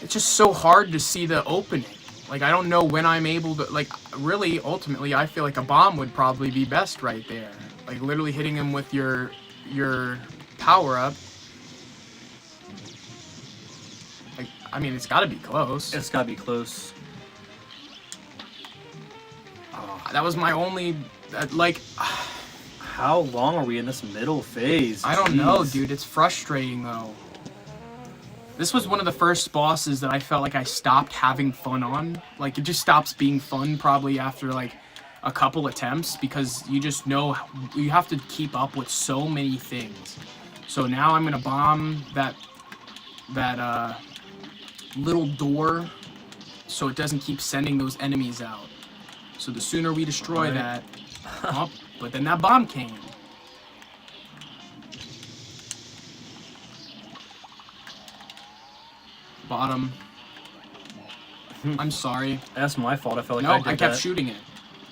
It's just so hard to see the opening. Like, I don't know when I'm able to... Like, really, ultimately, I feel like a bomb would probably be best right there. Like, literally hitting him with your power-up. Like, I mean, it's gotta be close. It's gotta be close. That was my only... like... How long are we in this middle phase? I don't know, Jeez. dude. It's frustrating, though. This was one of the first bosses that I felt like I stopped having fun on. Like, it just stops being fun probably after, like, a couple attempts, because you just know you have to keep up with so many things. So now I'm gonna bomb that little door so it doesn't keep sending those enemies out. So the sooner we destroy that... Oh, but then that bomb came. Bottom. I'm sorry. That's my fault. I felt like No, I did I kept that. shooting it.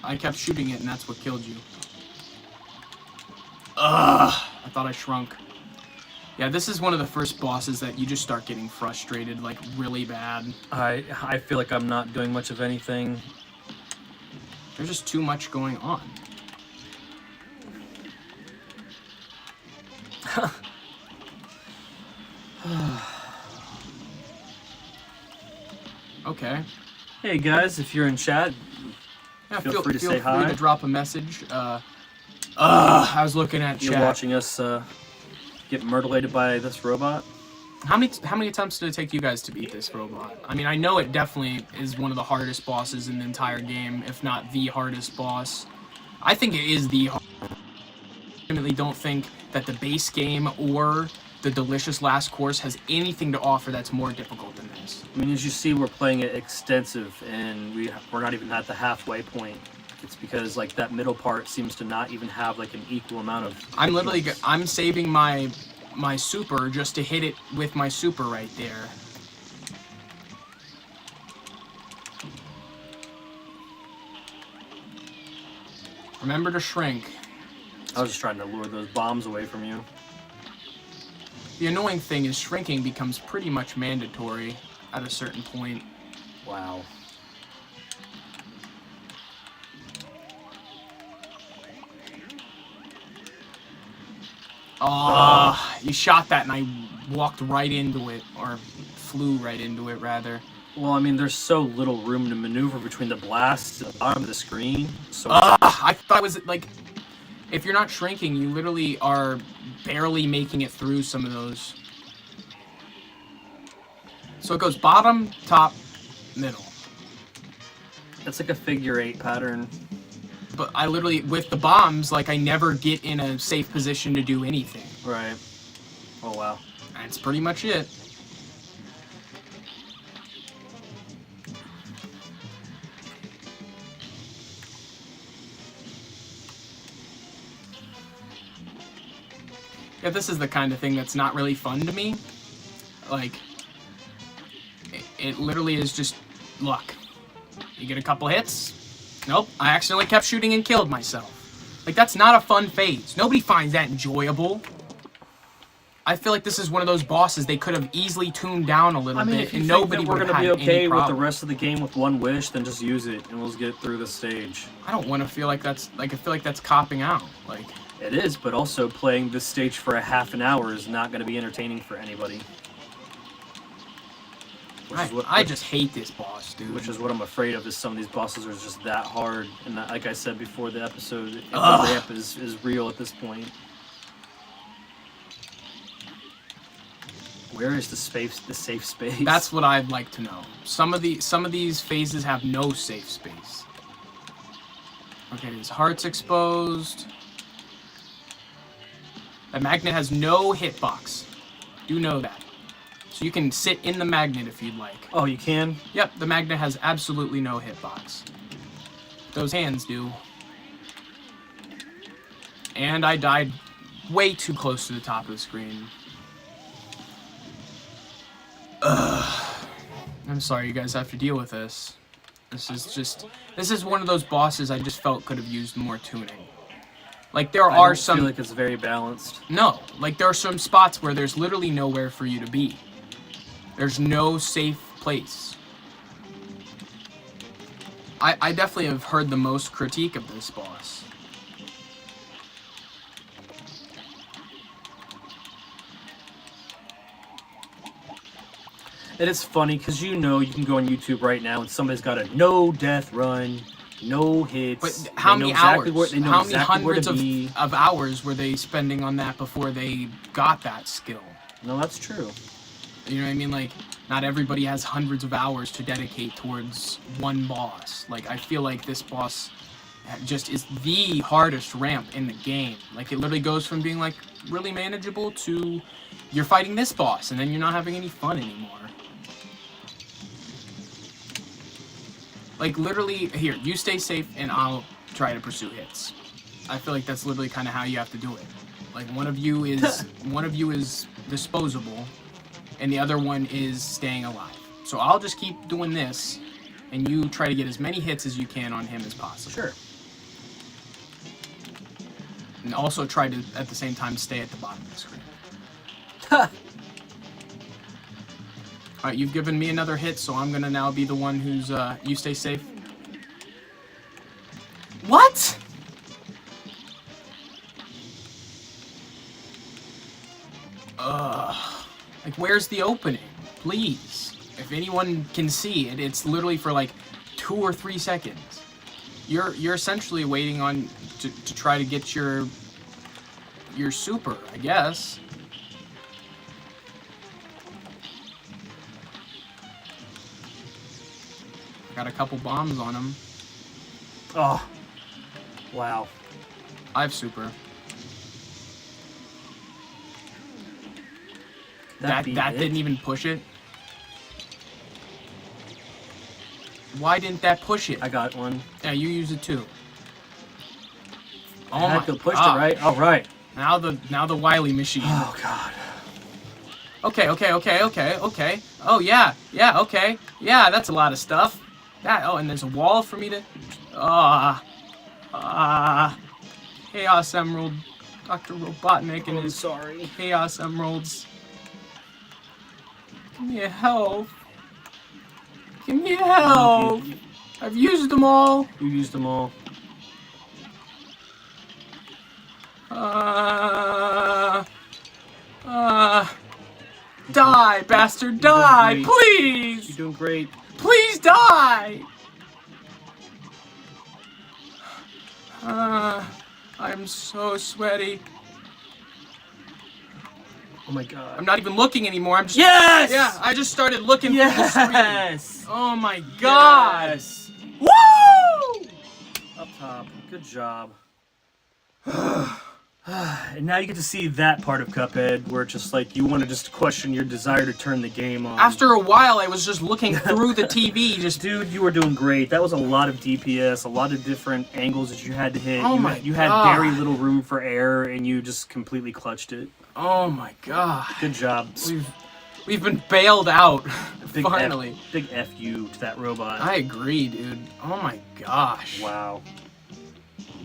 I kept shooting it, and that's what killed you. Ugh! I thought I shrunk. Yeah, this is one of the first bosses that you just start getting frustrated, like, really bad. I feel like I'm not doing much of anything. There's just too much going on. Okay. Hey guys, if you're in chat, Yeah, feel free to say hi. to drop a message. I was looking at You're chat. watching us get murdered by this robot. How many attempts did it take you guys to beat this robot? I mean, I know it definitely is one of the hardest bosses in the entire game, if not the hardest boss. I think it is the hardest. I definitely don't think that the base game or the Delicious Last Course has anything to offer that's more difficult than this. I mean, as you see, we're playing it extensive, and we're not even at the halfway point. It's because like that middle part seems to not even have like an equal amount of. I'm saving my super just to hit it with my super right there. Remember to shrink. I was just trying to lure those bombs away from you. The annoying thing is shrinking becomes pretty much mandatory at a certain point. Wow. Oh, you shot that and I walked right into it, or flew right into it, rather. Well, I mean, there's so little room to maneuver between the blasts at the bottom of the screen. So I thought it was like, if you're not shrinking, you literally are barely making it through some of those. So it goes bottom, top, middle. it's like a figure 8 pattern. But I literally, with the bombs, like, I never get in a safe position to do anything. Right. Oh wow. That's pretty much it. Yeah, this is the kind of thing that's not really fun to me. Like, it literally is just luck. You get a couple hits. Nope, I accidentally kept shooting and killed myself. Like, that's not a fun phase. Nobody finds that enjoyable. I feel like this is one of those bosses they could have easily tuned down a little bit, if you and think nobody that we're would gonna have be had any okay with the problem. rest of the game with one wish, then just use it, and we'll just get through the stage. I don't want to feel like that's like I feel like that's copping out. Like, It is, but also playing this stage for a half an hour is not going to be entertaining for anybody. I just hate this boss, dude. Which is what I'm afraid of, is some of these bosses are just that hard. And that, like I said before the episode, the ramp is real at this point. Where is the safe space? That's what I'd like to know. Some of these phases have no safe space. Okay, his heart's exposed. The magnet has no hitbox. Do know that. So you can sit in the magnet if you'd like. Oh, you can? Yep, the magnet has absolutely no hitbox. Those hands do. And I died way too close to the top of the screen. Ugh. I'm sorry you guys have to deal with this. This is one of those bosses I just felt could have used more tuning. Like, there I are don't some... feel like it's very balanced. No, like, there are some spots where there's literally nowhere for you to be. There's no safe place. I definitely have heard the most critique of this boss. And it's funny, because you can go on YouTube right now and somebody's got a no death run, no hits. But how many hours? How many hundreds be. of hours were they spending on that before they got that skill? No, that's true. You know what I mean? Like, not everybody has hundreds of hours to dedicate towards one boss. Like, I feel like this boss just is the hardest ramp in the game. Like, it literally goes from being, like, really manageable to you're fighting this boss, and then you're not having any fun anymore. Like, literally, here, you stay safe, and I'll try to pursue hits. I feel like that's literally kind of how you have to do it. Like, one of you is disposable, and the other one is staying alive. So I'll just keep doing this, and you try to get as many hits as you can on him as possible. Sure. And also try to, at the same time, stay at the bottom of the screen. Alright, you've given me another hit, so I'm gonna now be the one who's, you stay safe. What?! Like, where's the opening? Please. If anyone can see it, it's literally for, like, 2 or 3 seconds. You're essentially waiting on to try to get your super, I guess. Got a couple bombs on him. Oh. Wow. I have super. That didn't even push it. Why didn't that push it? I got one. Yeah, you use it too. Oh, I had to push it, right? All right. Now the Wily machine. Oh God. Okay. Oh yeah, okay. Yeah, that's a lot of stuff. And there's a wall for me to Chaos Emerald. Dr. Robotnik and his Chaos Emeralds. Give me a help. Give me help. I've used them all. You used them all. Die, bastard, die, please! You're doing great. Please die! I'm so sweaty. Oh my God. I'm not even looking anymore, I'm just... Yes! Yeah, I just started looking through the screen. Yes! Oh my God! Yes! Woo! Up top. Good job. And now you get to see that part of Cuphead where it's just like you want to just question your desire to turn the game on. After a while, I was just looking through the TV, just... Dude, you were doing great. That was a lot of DPS, a lot of different angles that you had to hit. Oh my You had God. very little room for error, and you just completely clutched it. Oh my God. Good job. We've been bailed out, Big finally. Big F you to that robot. I agree, dude. Oh my gosh. Wow.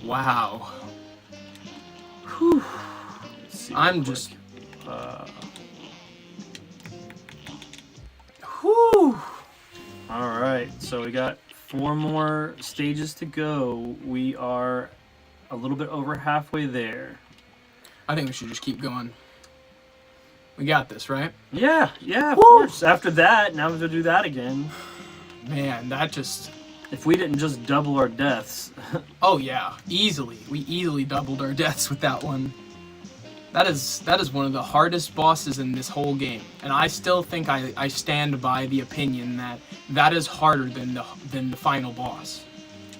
Wow. Whew. I'm just... Whew. Alright, so we got 4 more stages to go. We are a little bit over halfway there. I think we should just keep going. We got this, right? Yeah, of course. After that, now we have to do that again. Man, that just... If we didn't just double our deaths. Oh yeah, easily. We easily doubled our deaths with that one. That is one of the hardest bosses in this whole game, and I still think I stand by the opinion that is harder than the final boss.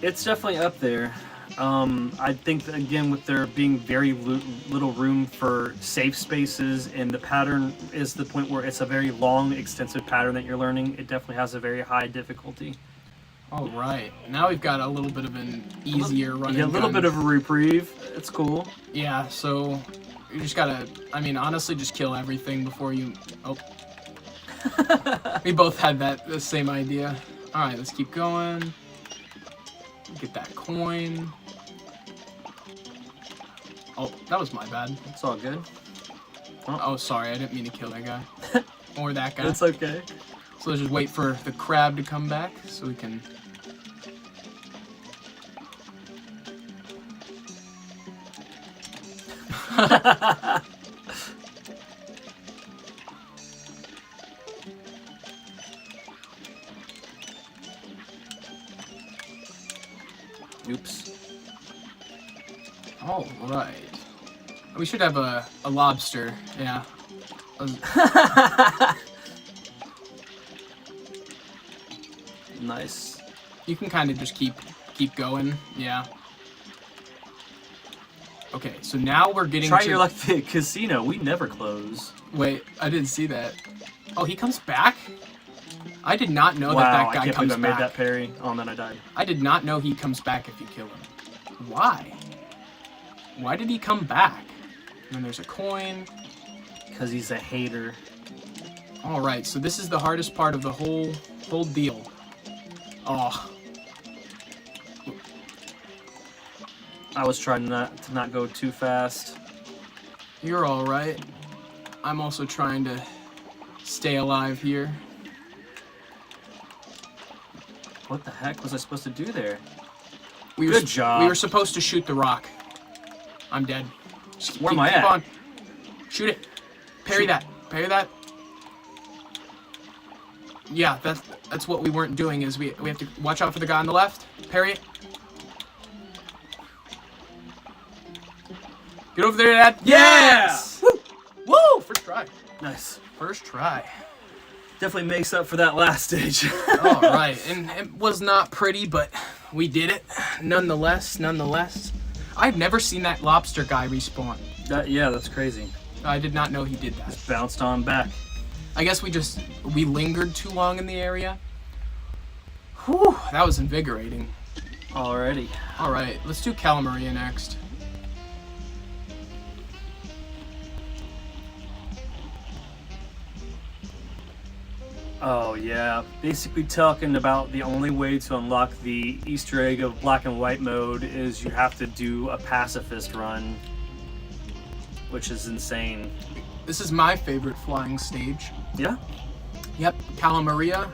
It's definitely up there. I think that, again, with there being very little room for safe spaces, and the pattern is the point where it's a very long, extensive pattern that you're learning, it definitely has a very high difficulty. All right, now we've got a little bit of an easier run. Yeah, a little bit of a reprieve. It's cool. Yeah, so you just gotta, I mean, honestly, just kill everything before you... Oh. We both had the same idea. All right, let's keep going. Get that coin. Oh, that was my bad. It's all good. Oh, sorry, I didn't mean to kill that guy. Or that guy. It's okay. So let's just wait for the crab to come back so we can... Oops. All right. We should have a lobster. Yeah. Nice. You can kind of just keep going. Yeah. Okay, so now we're getting Try to... your luck at the casino. We never close. Wait, I didn't see that. Oh, he comes back? I did not know Wow, that I guy can't comes believe I made back. that parry. Oh, and then I died. I did not know he comes back if you kill him. Why? Why did he come back? And then there's a coin. Because he's a hater. Alright, so this is the hardest part of the whole deal. Oh. I was trying to not go too fast. You're alright. I'm also trying to stay alive here. What the heck was I supposed to do there? Good job. We were supposed to shoot the rock. I'm dead. Just Where am I at? on. Shoot it. Parry that. Parry that. Yeah, that's what we weren't doing. Is we have to watch out for the guy on the left. Parry it. Get over there, Dad. Yes! Woo! Woo! First try. Nice. First try. Definitely makes up for that last stage. All right, and it was not pretty, but we did it. Nonetheless. I've never seen that lobster guy respawn. Yeah, that's crazy. I did not know he did that. Just bounced on back. I guess we lingered too long in the area. Whew, that was invigorating. Alrighty. All right, let's do Calamaria next. Oh yeah, basically talking about the only way to unlock the Easter egg of black and white mode is you have to do a pacifist run, which is insane. This is my favorite flying stage. Yeah? Yep, Calamaria.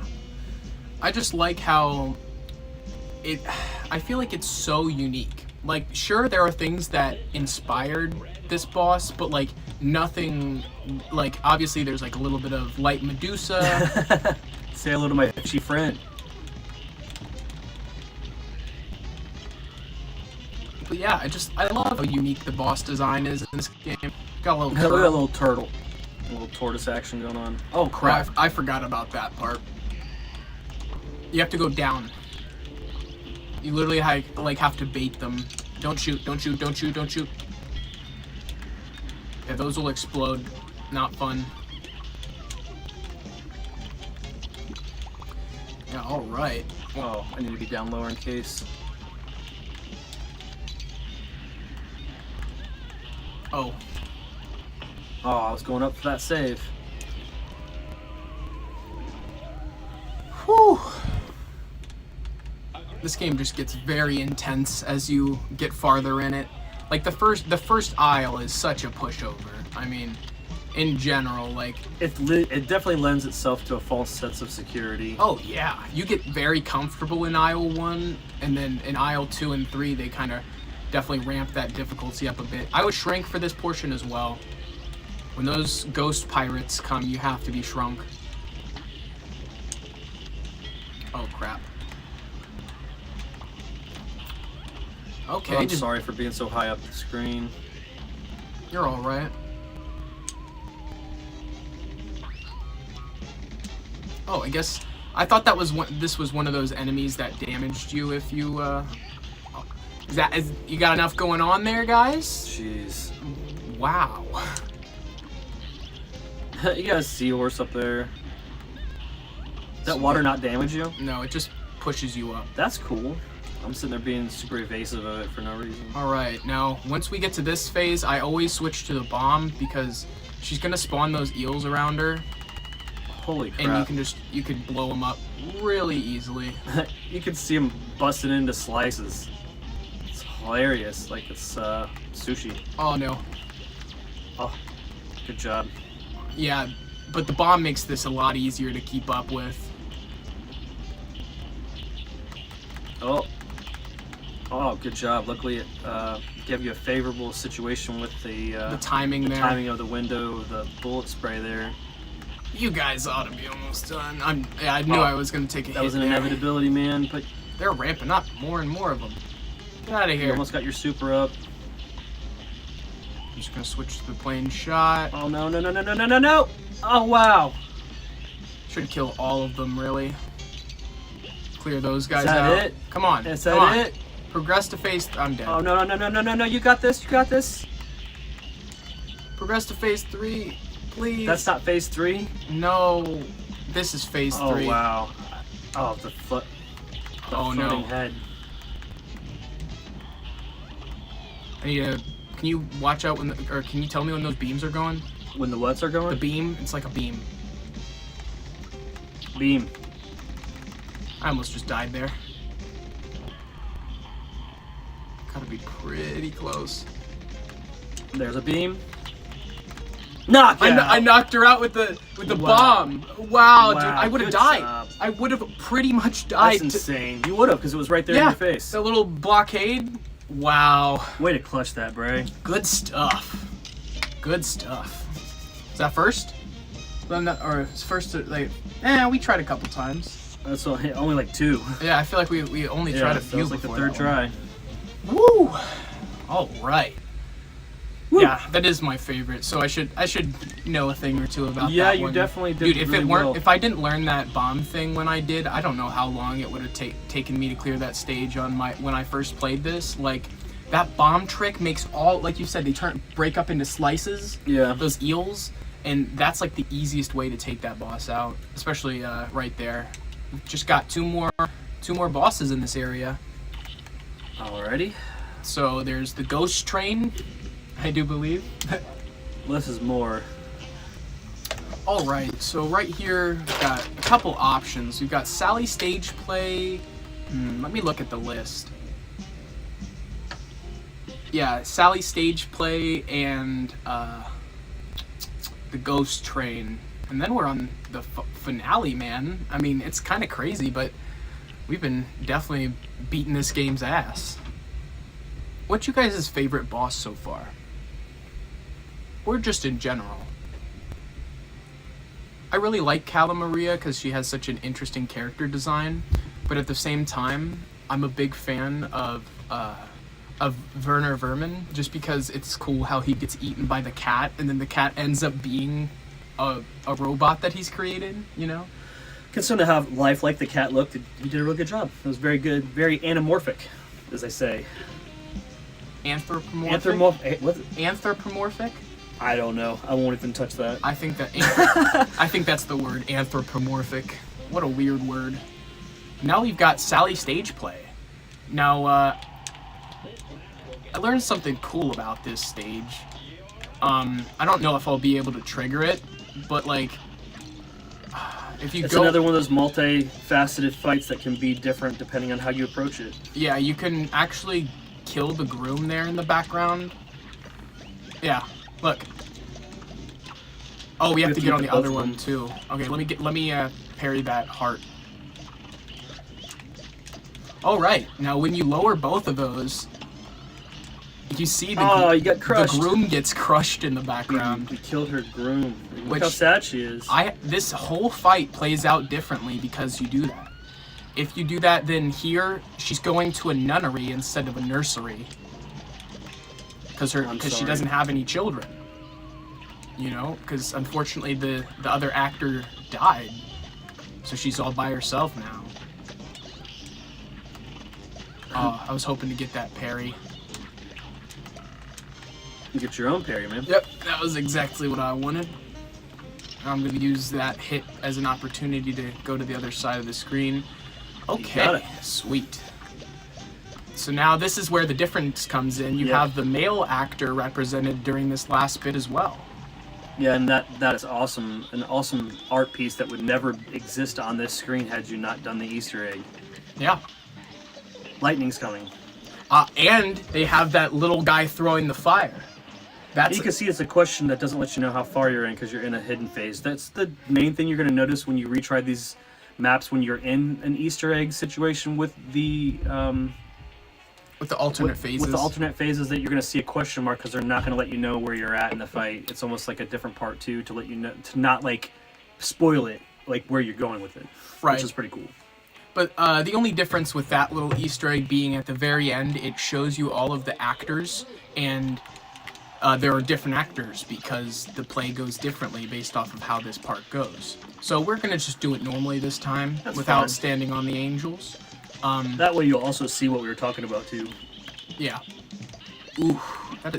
I just like how I feel like it's so unique. Like, sure, there are things that inspired this boss, but like nothing, like obviously there's like a little bit of light Medusa. Say hello to my fishy friend. But yeah, I love how unique the boss design is in this game. Got a little Look at that turtle. little turtle. A little tortoise action going on. Oh crap. I forgot about that part. You have to go down. You literally have to bait them. Don't shoot, don't shoot, don't shoot, don't shoot. Yeah, those will explode. Not fun. Yeah, alright. Oh, I need to be down lower in case. Oh. Oh, I was going up for that save. Whew. This game just gets very intense as you get farther in it. Like the first aisle is such a pushover. I mean, in general, like It definitely lends itself to a false sense of security. oh yeah, you get very comfortable in aisle 1, and then in aisle 2 and 3 they kind of definitely ramp that difficulty up a bit. I would shrink for this portion as well. When those ghost pirates come, you have to be shrunk. Oh crap. Okay, I'm sorry for being so high up the screen. You're all right. Oh, I guess I thought this was one of those enemies that damaged you if you you got enough going on there, guys? Jeez. Wow. You got a seahorse up there. Does that water not damage you? No, it just pushes you up. That's cool. I'm sitting there being super evasive of it for no reason. Alright, now once we get to this phase, I always switch to the bomb because she's gonna spawn those eels around her. Holy crap. And you could blow them up really easily. You can see them busting into slices. It's hilarious, like it's sushi. Oh no. Oh, good job. Yeah, but the bomb makes this a lot easier to keep up with. Oh, good job. Luckily, it gave you a favorable situation with the timing there. timing of the window, the bullet spray there. You guys ought to be almost done. I knew I was gonna take a hit. That was an there. inevitability, man. But They're ramping up more and more of them. Get out of you here. almost got your super up. I'm just gonna switch to the plain shot. Oh no! No! Oh wow! Should kill all of them, really. Clear those guys that out. it? Come on. Is come that on. it? Progress to phase. I'm dead. Oh no! You got this. You got this. Progress to phase 3, please. That's not phase 3. No, this is phase 3. Oh wow. Oh the floating head. I need to. Can you watch out or can you tell me when those beams are going? When the what's are going? The beam. It's like a beam. Beam. I almost just died there. Gotta be pretty close. There's a beam. Knock it out. I knocked her out with the bomb. Wow, dude, I would have died. Job. I would have pretty much died. That's insane. You would have, because it was right there in your face. The little blockade. Wow. Way to clutch that, Bray. Good stuff. Good stuff. Is that first? Or is first like? We tried a couple times. That's only like 2. Yeah, I feel like we only tried a few. That was like the before 3rd try. Woo! All right. Woo. Yeah, that is my favorite. So I should know a thing or two about that. Yeah, you one. definitely did. Dude, if I didn't learn that bomb thing when I did, I don't know how long it would have taken me to clear that stage on when I first played this. Like that bomb trick makes all, like you said, they break up into slices. Yeah. Those eels, and that's like the easiest way to take that boss out, especially right there. We've just got two more bosses in this area. Alrighty. So there's the ghost train, I do believe. Less is more. All right, so right here we've got a couple options. We've got Sally stage play. Let me look at the list. Yeah, Sally stage play and the ghost train, and then we're on the finale, man. I mean, it's kind of crazy, but we've been definitely beating this game's ass. What's you guys' favorite boss so far? Or just in general? I really like Cala Maria because she has such an interesting character design, but at the same time, I'm a big fan of Werner Vermin, just because it's cool how he gets eaten by the cat, and then the cat ends up being a robot that he's created, you know? Considering how lifelike the cat looked, he did a real good job. It was very good, very anamorphic, as they say. Anthropomorphic? What's it? Anthropomorphic? I don't know. I won't even touch that. I think that's the word, anthropomorphic. What a weird word. Now we've got Sally stage play. Now, I learned something cool about this stage. I don't know if I'll be able to trigger it, but like, It's another one of those multi-faceted fights that can be different depending on how you approach it. Yeah, you can actually kill the groom there in the background. Yeah, look. Oh, we have to get on the other one too. Okay, let me parry that heart. All right, now when you lower both of those, you see you got crushed. The groom gets crushed in the background. We killed her groom. Look how sad she is. This whole fight plays out differently because you do that. If you do that, then here she's going to a nunnery instead of a nursery because she doesn't have any children. You know, because unfortunately the other actor died, so she's all by herself now. I was hoping to get that parry. You get your own parry, man. Yep, that was exactly what I wanted. I'm going to use that hit as an opportunity to go to the other side of the screen. Okay, sweet. So now this is where the difference comes in. You have the male actor represented during this last bit as well. Yeah, and that is awesome. An awesome art piece that would never exist on this screen had you not done the Easter egg. Yeah. Lightning's coming. And they have that little guy throwing the fire. You can see it's a question that doesn't let you know how far you're in because you're in a hidden phase. That's the main thing you're going to notice when you retry these maps when you're in an Easter egg situation with the alternate phases. With the alternate phases, that you're going to see a question mark because they're not going to let you know where you're at in the fight. It's almost like a different part too to let you know, to not like spoil it, like where you're going with it, which is pretty cool. But the only difference with that little Easter egg being at the very end, it shows you all of the actors, and there are different actors because the play goes differently based off of how this part goes. So we're going to just do it normally this time without standing on the angels. That way you'll also see what we were talking about too. Yeah. Ooh,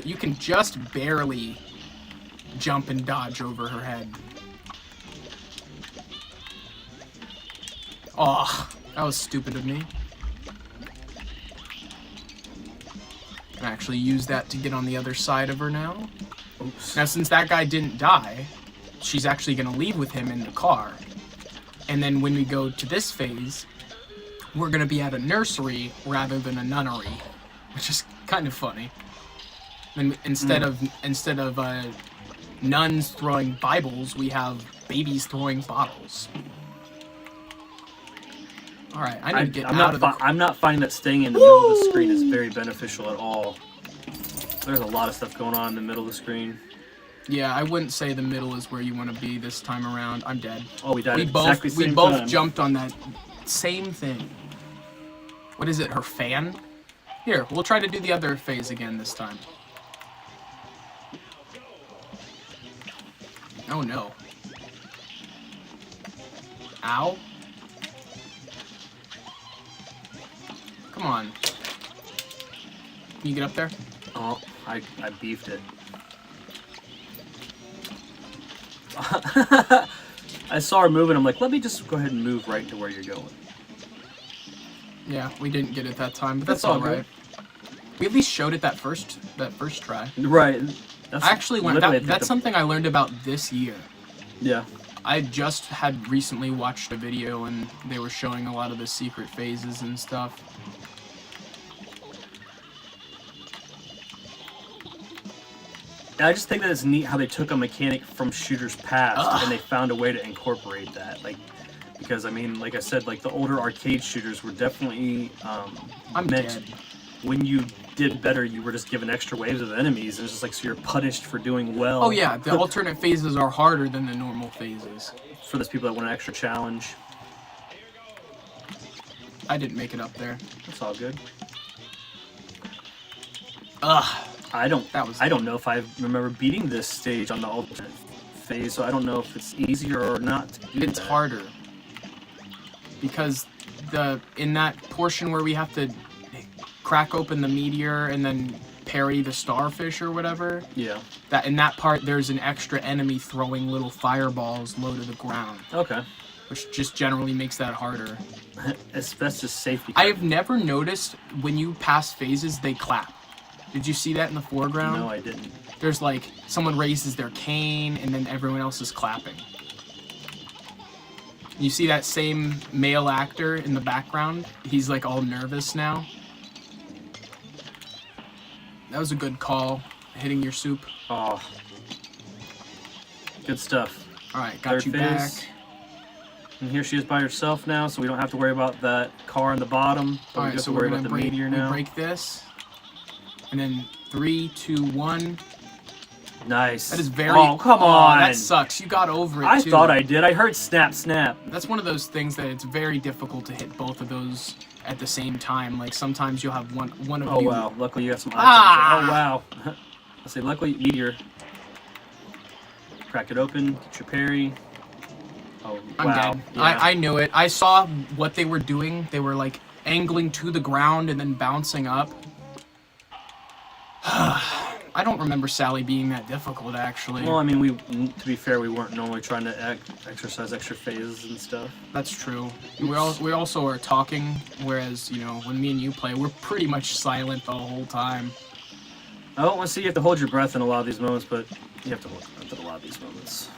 you can just barely jump and dodge over her head. Oh, that was stupid of me. I actually use that to get on the other side of her now. Oops. Now, since that guy didn't die, she's actually going to leave with him in the car. And then when we go to this phase, we're going to be at a nursery rather than a nunnery, which is kind of funny. And instead of nuns throwing Bibles, we have babies throwing bottles. All right, I need to get out of the... I'm not finding that staying in the middle of the screen is very beneficial at all. There's a lot of stuff going on in the middle of the screen. Yeah, I wouldn't say the middle is where you want to be this time around. I'm dead. Oh, we died We at both exactly the same we both time. jumped on that same thing. What is it? Her fan? Here, we'll try to do the other phase again this time. Oh no. Ow. Come on. Can you get up there? Oh, I beefed it. I saw her moving. I'm like, let me just go ahead and move right to where you're going. Yeah, we didn't get it that time, but that's all all right. We at least showed it that first try. Right. That's I actually went. literally, That's something I learned about this year. Yeah. I just had recently watched a video and they were showing a lot of the secret phases and stuff. I just think that it's neat how they took a mechanic from shooters past and they found a way to incorporate that. Like, because I mean, like I said, like the older arcade shooters were definitely meant. Dead. When you did better, you were just given extra waves of enemies. And it's just like, so you're punished for doing well. Oh yeah, the alternate phases are harder than the normal phases. For those people that want an extra challenge. I didn't make it up there. That's all good. Ugh. I don't know if I remember beating this stage on the alternate phase, so I don't know if it's easier or not to do It's that. harder. Because in that portion where we have to crack open the meteor and then parry the starfish or whatever, Yeah. in that part there's an extra enemy throwing little fireballs low to the ground, Okay. which just generally makes that harder. That's just safety. I have never noticed when you pass phases they clap. Did you see that in the foreground? No, I didn't. There's like someone raises their cane and then everyone else is clapping. You see that same male actor in the background? He's like all nervous now. That was a good call, hitting your soup. Oh. Good stuff. Alright, got you back. And here she is by herself now, so we don't have to worry about that car on the bottom. But we Alright, have so to we're worry gonna about the meteor now. break this. And then 3, 2, 1. Nice. That is very... Oh, come on! That sucks. You got over it, I too. thought I did. I heard snap, snap. That's one of those things that it's very difficult to hit both of those at the same time. Like, sometimes you'll have one of Oh, you... wow. Luckily you got some items. Ah! Oh, wow. Let's see. Luckily, meteor. Crack it open. Get your parry. Oh, I'm wow. dead. Yeah. I knew it. I saw what they were doing. They were, like, angling to the ground and then bouncing up. I don't remember Sally being that difficult, actually. Well, I mean, to be fair, we weren't normally trying to exercise extra phases and stuff. That's true. We also are talking, whereas, you know, when me and you play, we're pretty much silent the whole time. I don't want to see you have to hold your breath in a lot of these moments, but you have to hold your breath in a lot of these moments.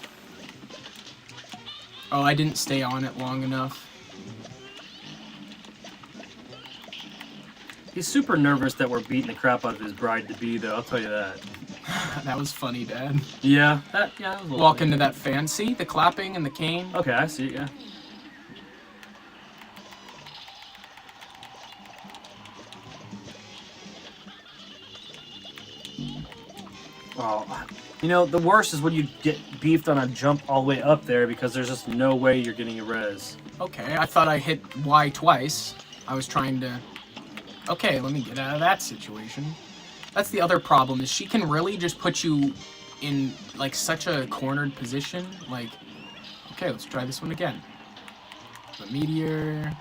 Oh, I didn't stay on it long enough. He's super nervous that we're beating the crap out of his bride-to-be, though, I'll tell you that. That was funny, Dad. Yeah, that was a little Walk funny. into that fan. See? The clapping and the cane? Okay, I see it, yeah. Oh, you know, the worst is when you get beefed on a jump all the way up there because there's just no way you're getting a res. Okay, I thought I hit Y twice. I was trying to... Okay, let me get out of that situation. That's the other problem, is she can really just put you in, like, such a cornered position. Like, okay, let's try this one again. The meteor...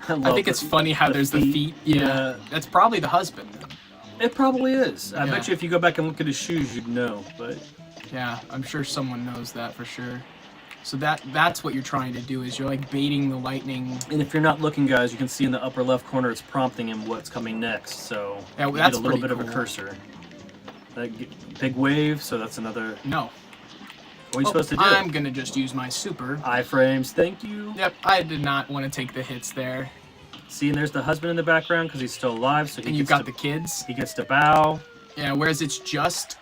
I think it's funny how there's the feet. Yeah. That's probably the husband. It probably is. I Yeah. bet you if you go back and look at his shoes, you'd know. But Yeah, I'm sure someone knows that for sure. So that's what you're trying to do, is you're like baiting the lightning. and if you're not looking, guys, you can see in the upper left corner it's prompting him what's coming next. So Yeah, you that's get a little pretty bit of a cool. cursor. Big wave. So that's another. No. What are you supposed to do? I'm gonna just use my super. Iframes. Thank you. Yep, I did not want to take the hits there. See, and there's the husband in the background because he's still alive. So he And you've gets got the kids. he gets to bow. Yeah, whereas it's just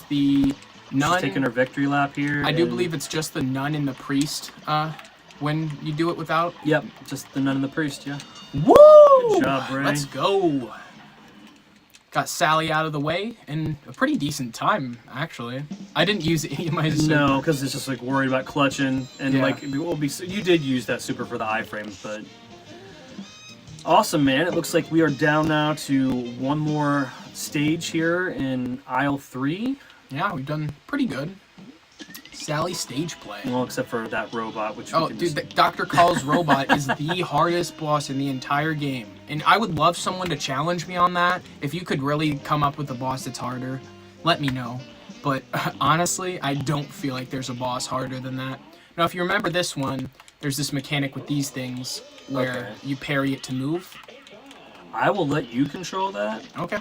the nun. She's taking her victory lap here. I do and- believe it's just the nun and the priest when you do it without. Yep, just the nun and the priest. Yeah. Woo! Good job, Bray. Let's go. Got Sally out of the way in a pretty decent time, actually. I didn't use any of my super. No, because it's just like worried about clutching and Yeah. like it will be. You did use that super for the iframes, but awesome, man! It looks like we are down now to one more stage here in aisle 3. Yeah, we've done pretty good. Sally stage play. Well, except for that robot, which we Oh, can dude, just- Dr. Call's robot is the hardest boss in the entire game. And I would love someone to challenge me on that. If you could really come up with a boss that's harder, let me know. But honestly, I don't feel like there's a boss harder than that. Now, if you remember this one, there's this mechanic with these things where Okay. you parry it to move. I will let you control that. Okay.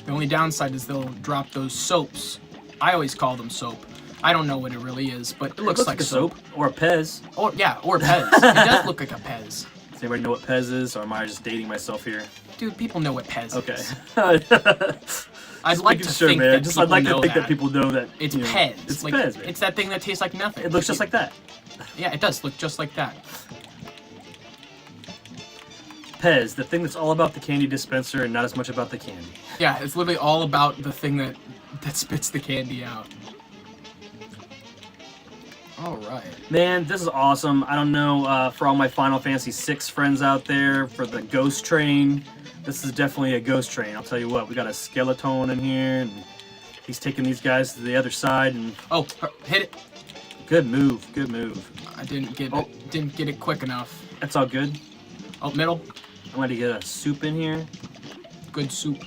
The only downside is they'll drop those soaps. I always call them soap. I don't know what it really is, but it looks like a soap or a Pez. Or yeah, or Pez. It does look like a Pez. Does anybody know what Pez is, or am I just dating myself here? Dude, people know what Pez Okay. is. I'd I'd like to think that Just people I'd like know to think that that. people know that It's you know, Pez. It's like, Pez, man. It's that thing that tastes like nothing. It looks just like that. Yeah, it does look just like that. Pez, the thing that's all about the candy dispenser and not as much about the candy. Yeah, it's literally all about the thing that spits the candy out. All right. Man, this is awesome. I don't know, for all my Final Fantasy VI friends out there, for the Ghost Train, this is definitely a Ghost Train. I'll tell you what, we got a skeleton in here, and he's taking these guys to the other side, and Oh, hit it. good move, good move. I didn't get Oh. it. Didn't get it quick enough. That's all good. Oh, middle. I'm going to get a soup in here. Good soup.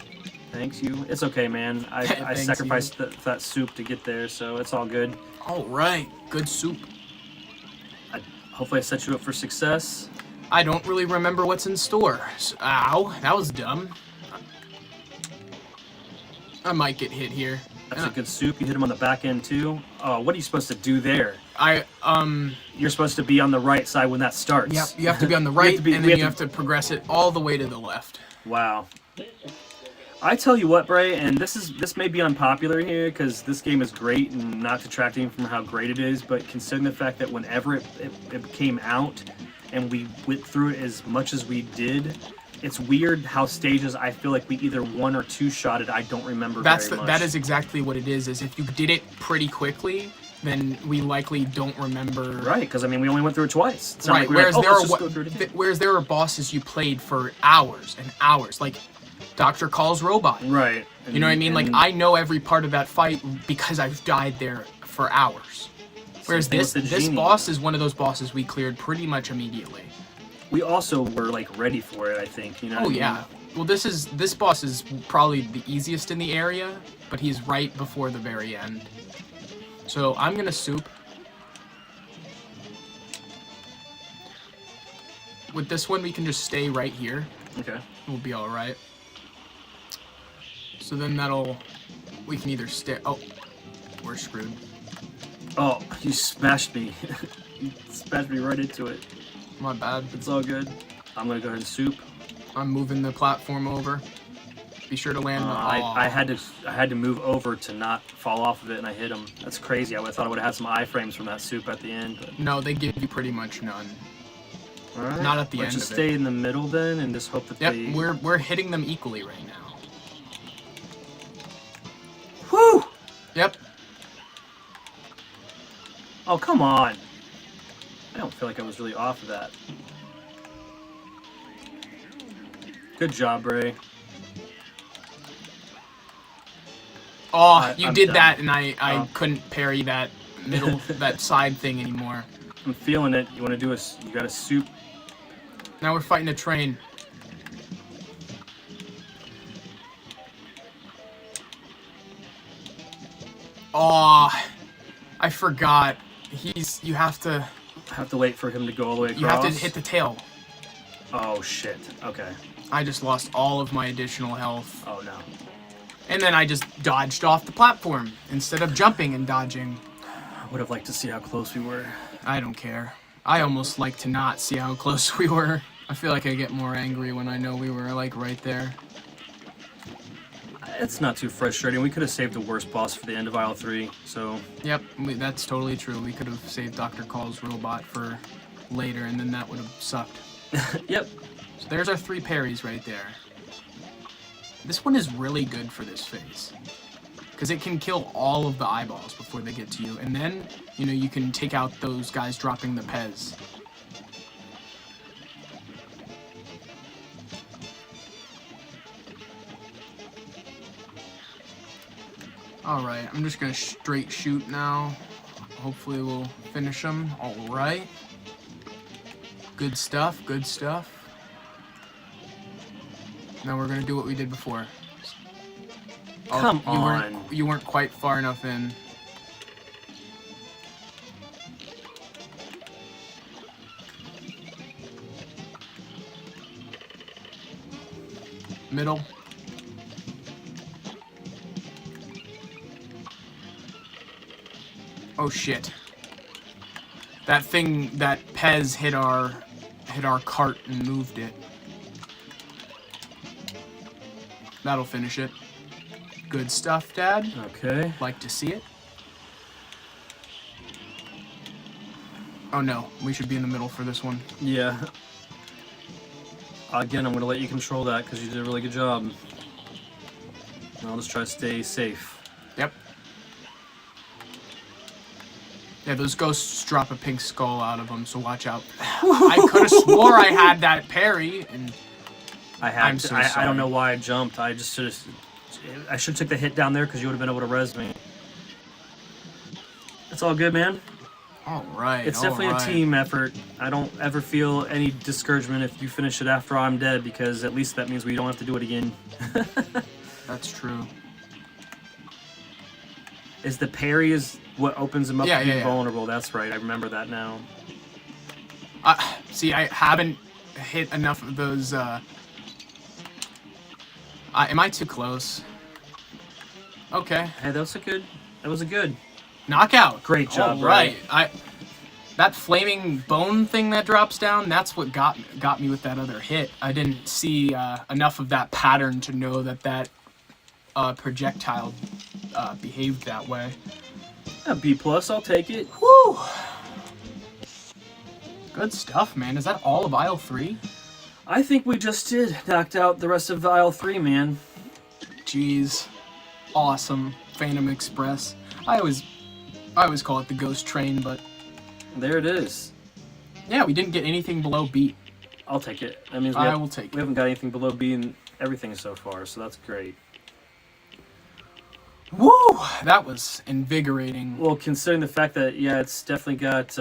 Thanks, you. It's okay, man. I Thanks, sacrificed that soup to get there, so it's all good. All right. Good soup. Hopefully I set you up for success. I don't really remember what's in store. Ow, that was dumb. I might get hit here. That's a good soup. You hit him on the back end, too. Oh, what are you supposed to do there? You're You're supposed to be on the right side when that starts. Yep, you have to be on the right, be- and we then have you to- have to progress it all the way to the left. Wow. I tell you what, Bray, and this may be unpopular here because this game is great and not detracting from how great it is, but considering the fact that whenever it came out and we went through it as much as we did, it's weird how stages I feel like we either one or two shotted. I don't remember very much. That is exactly what it is if you did it pretty quickly, then we likely don't remember. Right, because I mean we only went through it twice. It's not Right. like we were like, let's just go through it again. Whereas there are bosses you played for hours and hours, like Dr. Call's robot. Right. You know what I mean? Like, I know every part of that fight because I've died there for hours. Whereas thing with the this genie. boss is one of those bosses we cleared pretty much immediately. We also were like ready for it, I think. You know. Oh what I mean? yeah. Well, this boss is probably the easiest in the area, but he's right before the very end. So I'm gonna soup. With this one, we can just stay right here. Okay. We'll be all right. So then we can either stay. Oh, we're screwed. Oh, you smashed me. You smashed me right into it. My bad. It's all good. I'm gonna go ahead and soup. I'm moving the platform over. Be sure to land. I had to move over to not fall off of it, and I hit him. That's crazy. I would have thought I would have had some iframes from that soup at the end. But... No, they give you pretty much none. All right. Not at the Let's end just of it. stay in the middle then, and just hope that Yep, they. we're hitting them equally right now. Whew! Yep. Oh come on! I don't feel like I was really off of that. Good job, Ray. Oh, you I'm did done. that, and I Oh. couldn't parry that middle that side thing anymore. I'm feeling it. You want to do you got a soup? Now we're fighting a train. Oh, I forgot. You have to wait for him to go all the way across. You have to hit the tail. Oh shit. Okay. I just lost all of my additional health. Oh no. And then I just dodged off the platform instead of jumping and dodging. I would have liked to see how close we were. I don't care. I almost like to not see how close we were. I feel like I get more angry when I know we were like right there. It's not too frustrating. We could have saved the worst boss for the end of aisle 3, so... Yep, that's totally true. We could have saved Dr. Call's robot for later, and then that would have sucked. Yep. So there's our 3 parries right there. This one is really good for this phase, because it can kill all of the eyeballs before they get to you, and then, you know, you can take out those guys dropping the Pez. Alright, I'm just gonna straight shoot now. Hopefully we'll finish them. Alright. Good stuff, good stuff. Now we're gonna do what we did before. Oh, Come on. You weren't quite far enough in. Middle. Oh shit. That thing, that Pez hit our cart and moved it. That'll finish it. Good stuff, Dad. Okay. Like to see it. Oh no, we should be in the middle for this one. Yeah. Again, I'm going to let you control that because you did a really good job. And I'll just try to stay safe. Yep. Yeah, those ghosts drop a pink skull out of them, so watch out. I could have swore I had that parry, and I'm so sorry. I don't know why I jumped. I just should have took the hit down there because you would have been able to res me. It's all good, man. All right. It's definitely a team effort. I don't ever feel any discouragement if you finish it after I'm dead, because at least that means we don't have to do it again. That's true. Is the parry is what opens him up to be vulnerable? Yeah. That's right. I remember that now. See, I haven't hit enough of those. Am I too close? Okay. Hey, that was a good Knockout. Great job. Right. That flaming bone thing that drops down, that's what got me with that other hit. I didn't see enough of that pattern to know that projectile behaved that way. A B+, I'll take it. Woo! Good stuff, man. Is that all of aisle 3? I think we just knocked out the rest of aisle 3, man. Jeez. Awesome. Phantom Express. I always call it the ghost train, but there it is. Yeah, we didn't get anything below B. I'll take it. That means I will take it. We haven't got anything below B in everything so far, so that's great. Woo! That was invigorating. Well, considering the fact that it's definitely got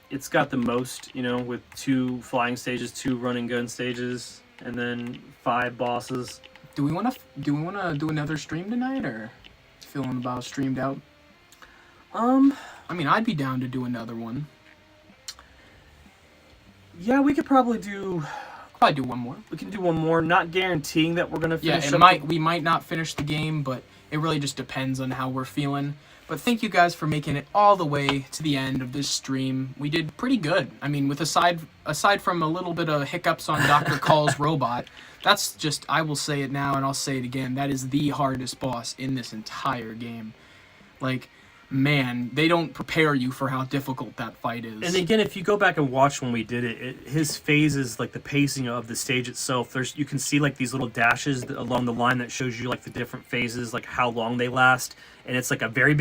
it's got the most, you know, with 2 flying stages, 2 running gun stages, and then 5 bosses. Do we want to do another stream tonight, or feeling about streamed out? I mean, I'd be down to do another one. Yeah, we could probably do one more. We can do one more, not guaranteeing that we're gonna finish. Yeah, we might not finish the game, but it really just depends on how we're feeling. But thank you guys for making it all the way to the end of this stream. We did pretty good. I mean, with aside from a little bit of hiccups on Dr. Call's robot, that's just, I will say it now and I'll say it again, that is the hardest boss in this entire game. Like, man, they don't prepare you for how difficult that fight is. And again, if you go back and watch when we did it, his phases, like the pacing of the stage itself, you can see like these little dashes along the line that shows you like the different phases, like how long they last. And it's like a very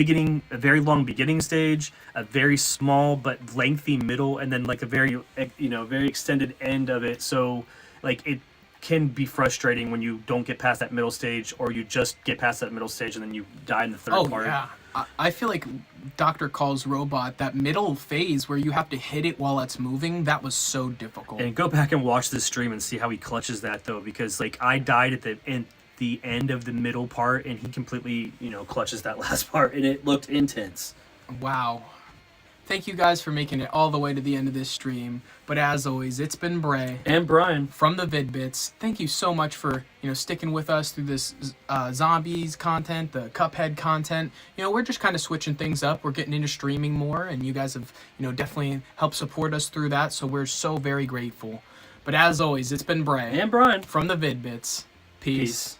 long beginning stage, a very small but lengthy middle, and then like a very extended end of it. So like can be frustrating when you don't get past that middle stage, or you just get past that middle stage and then you die in the third Oh part. yeah, I feel like Dr. Call's robot, that middle phase where you have to hit it while it's moving, that was so difficult. And go back and watch this stream and see how he clutches that though, because like I died at the end of the middle part, and he completely, clutches that last part, and it looked intense. Wow. Thank you guys for making it all the way to the end of this stream. But as always, it's been Bray And Brian. from the Vid-Bits. Thank you so much for, sticking with us through this zombies content, the Cuphead content. We're just kind of switching things up. We're getting into streaming more, and you guys have, definitely helped support us through that. So we're so very grateful. But as always, it's been Bray And Brian. from the Vid-Bits. Peace.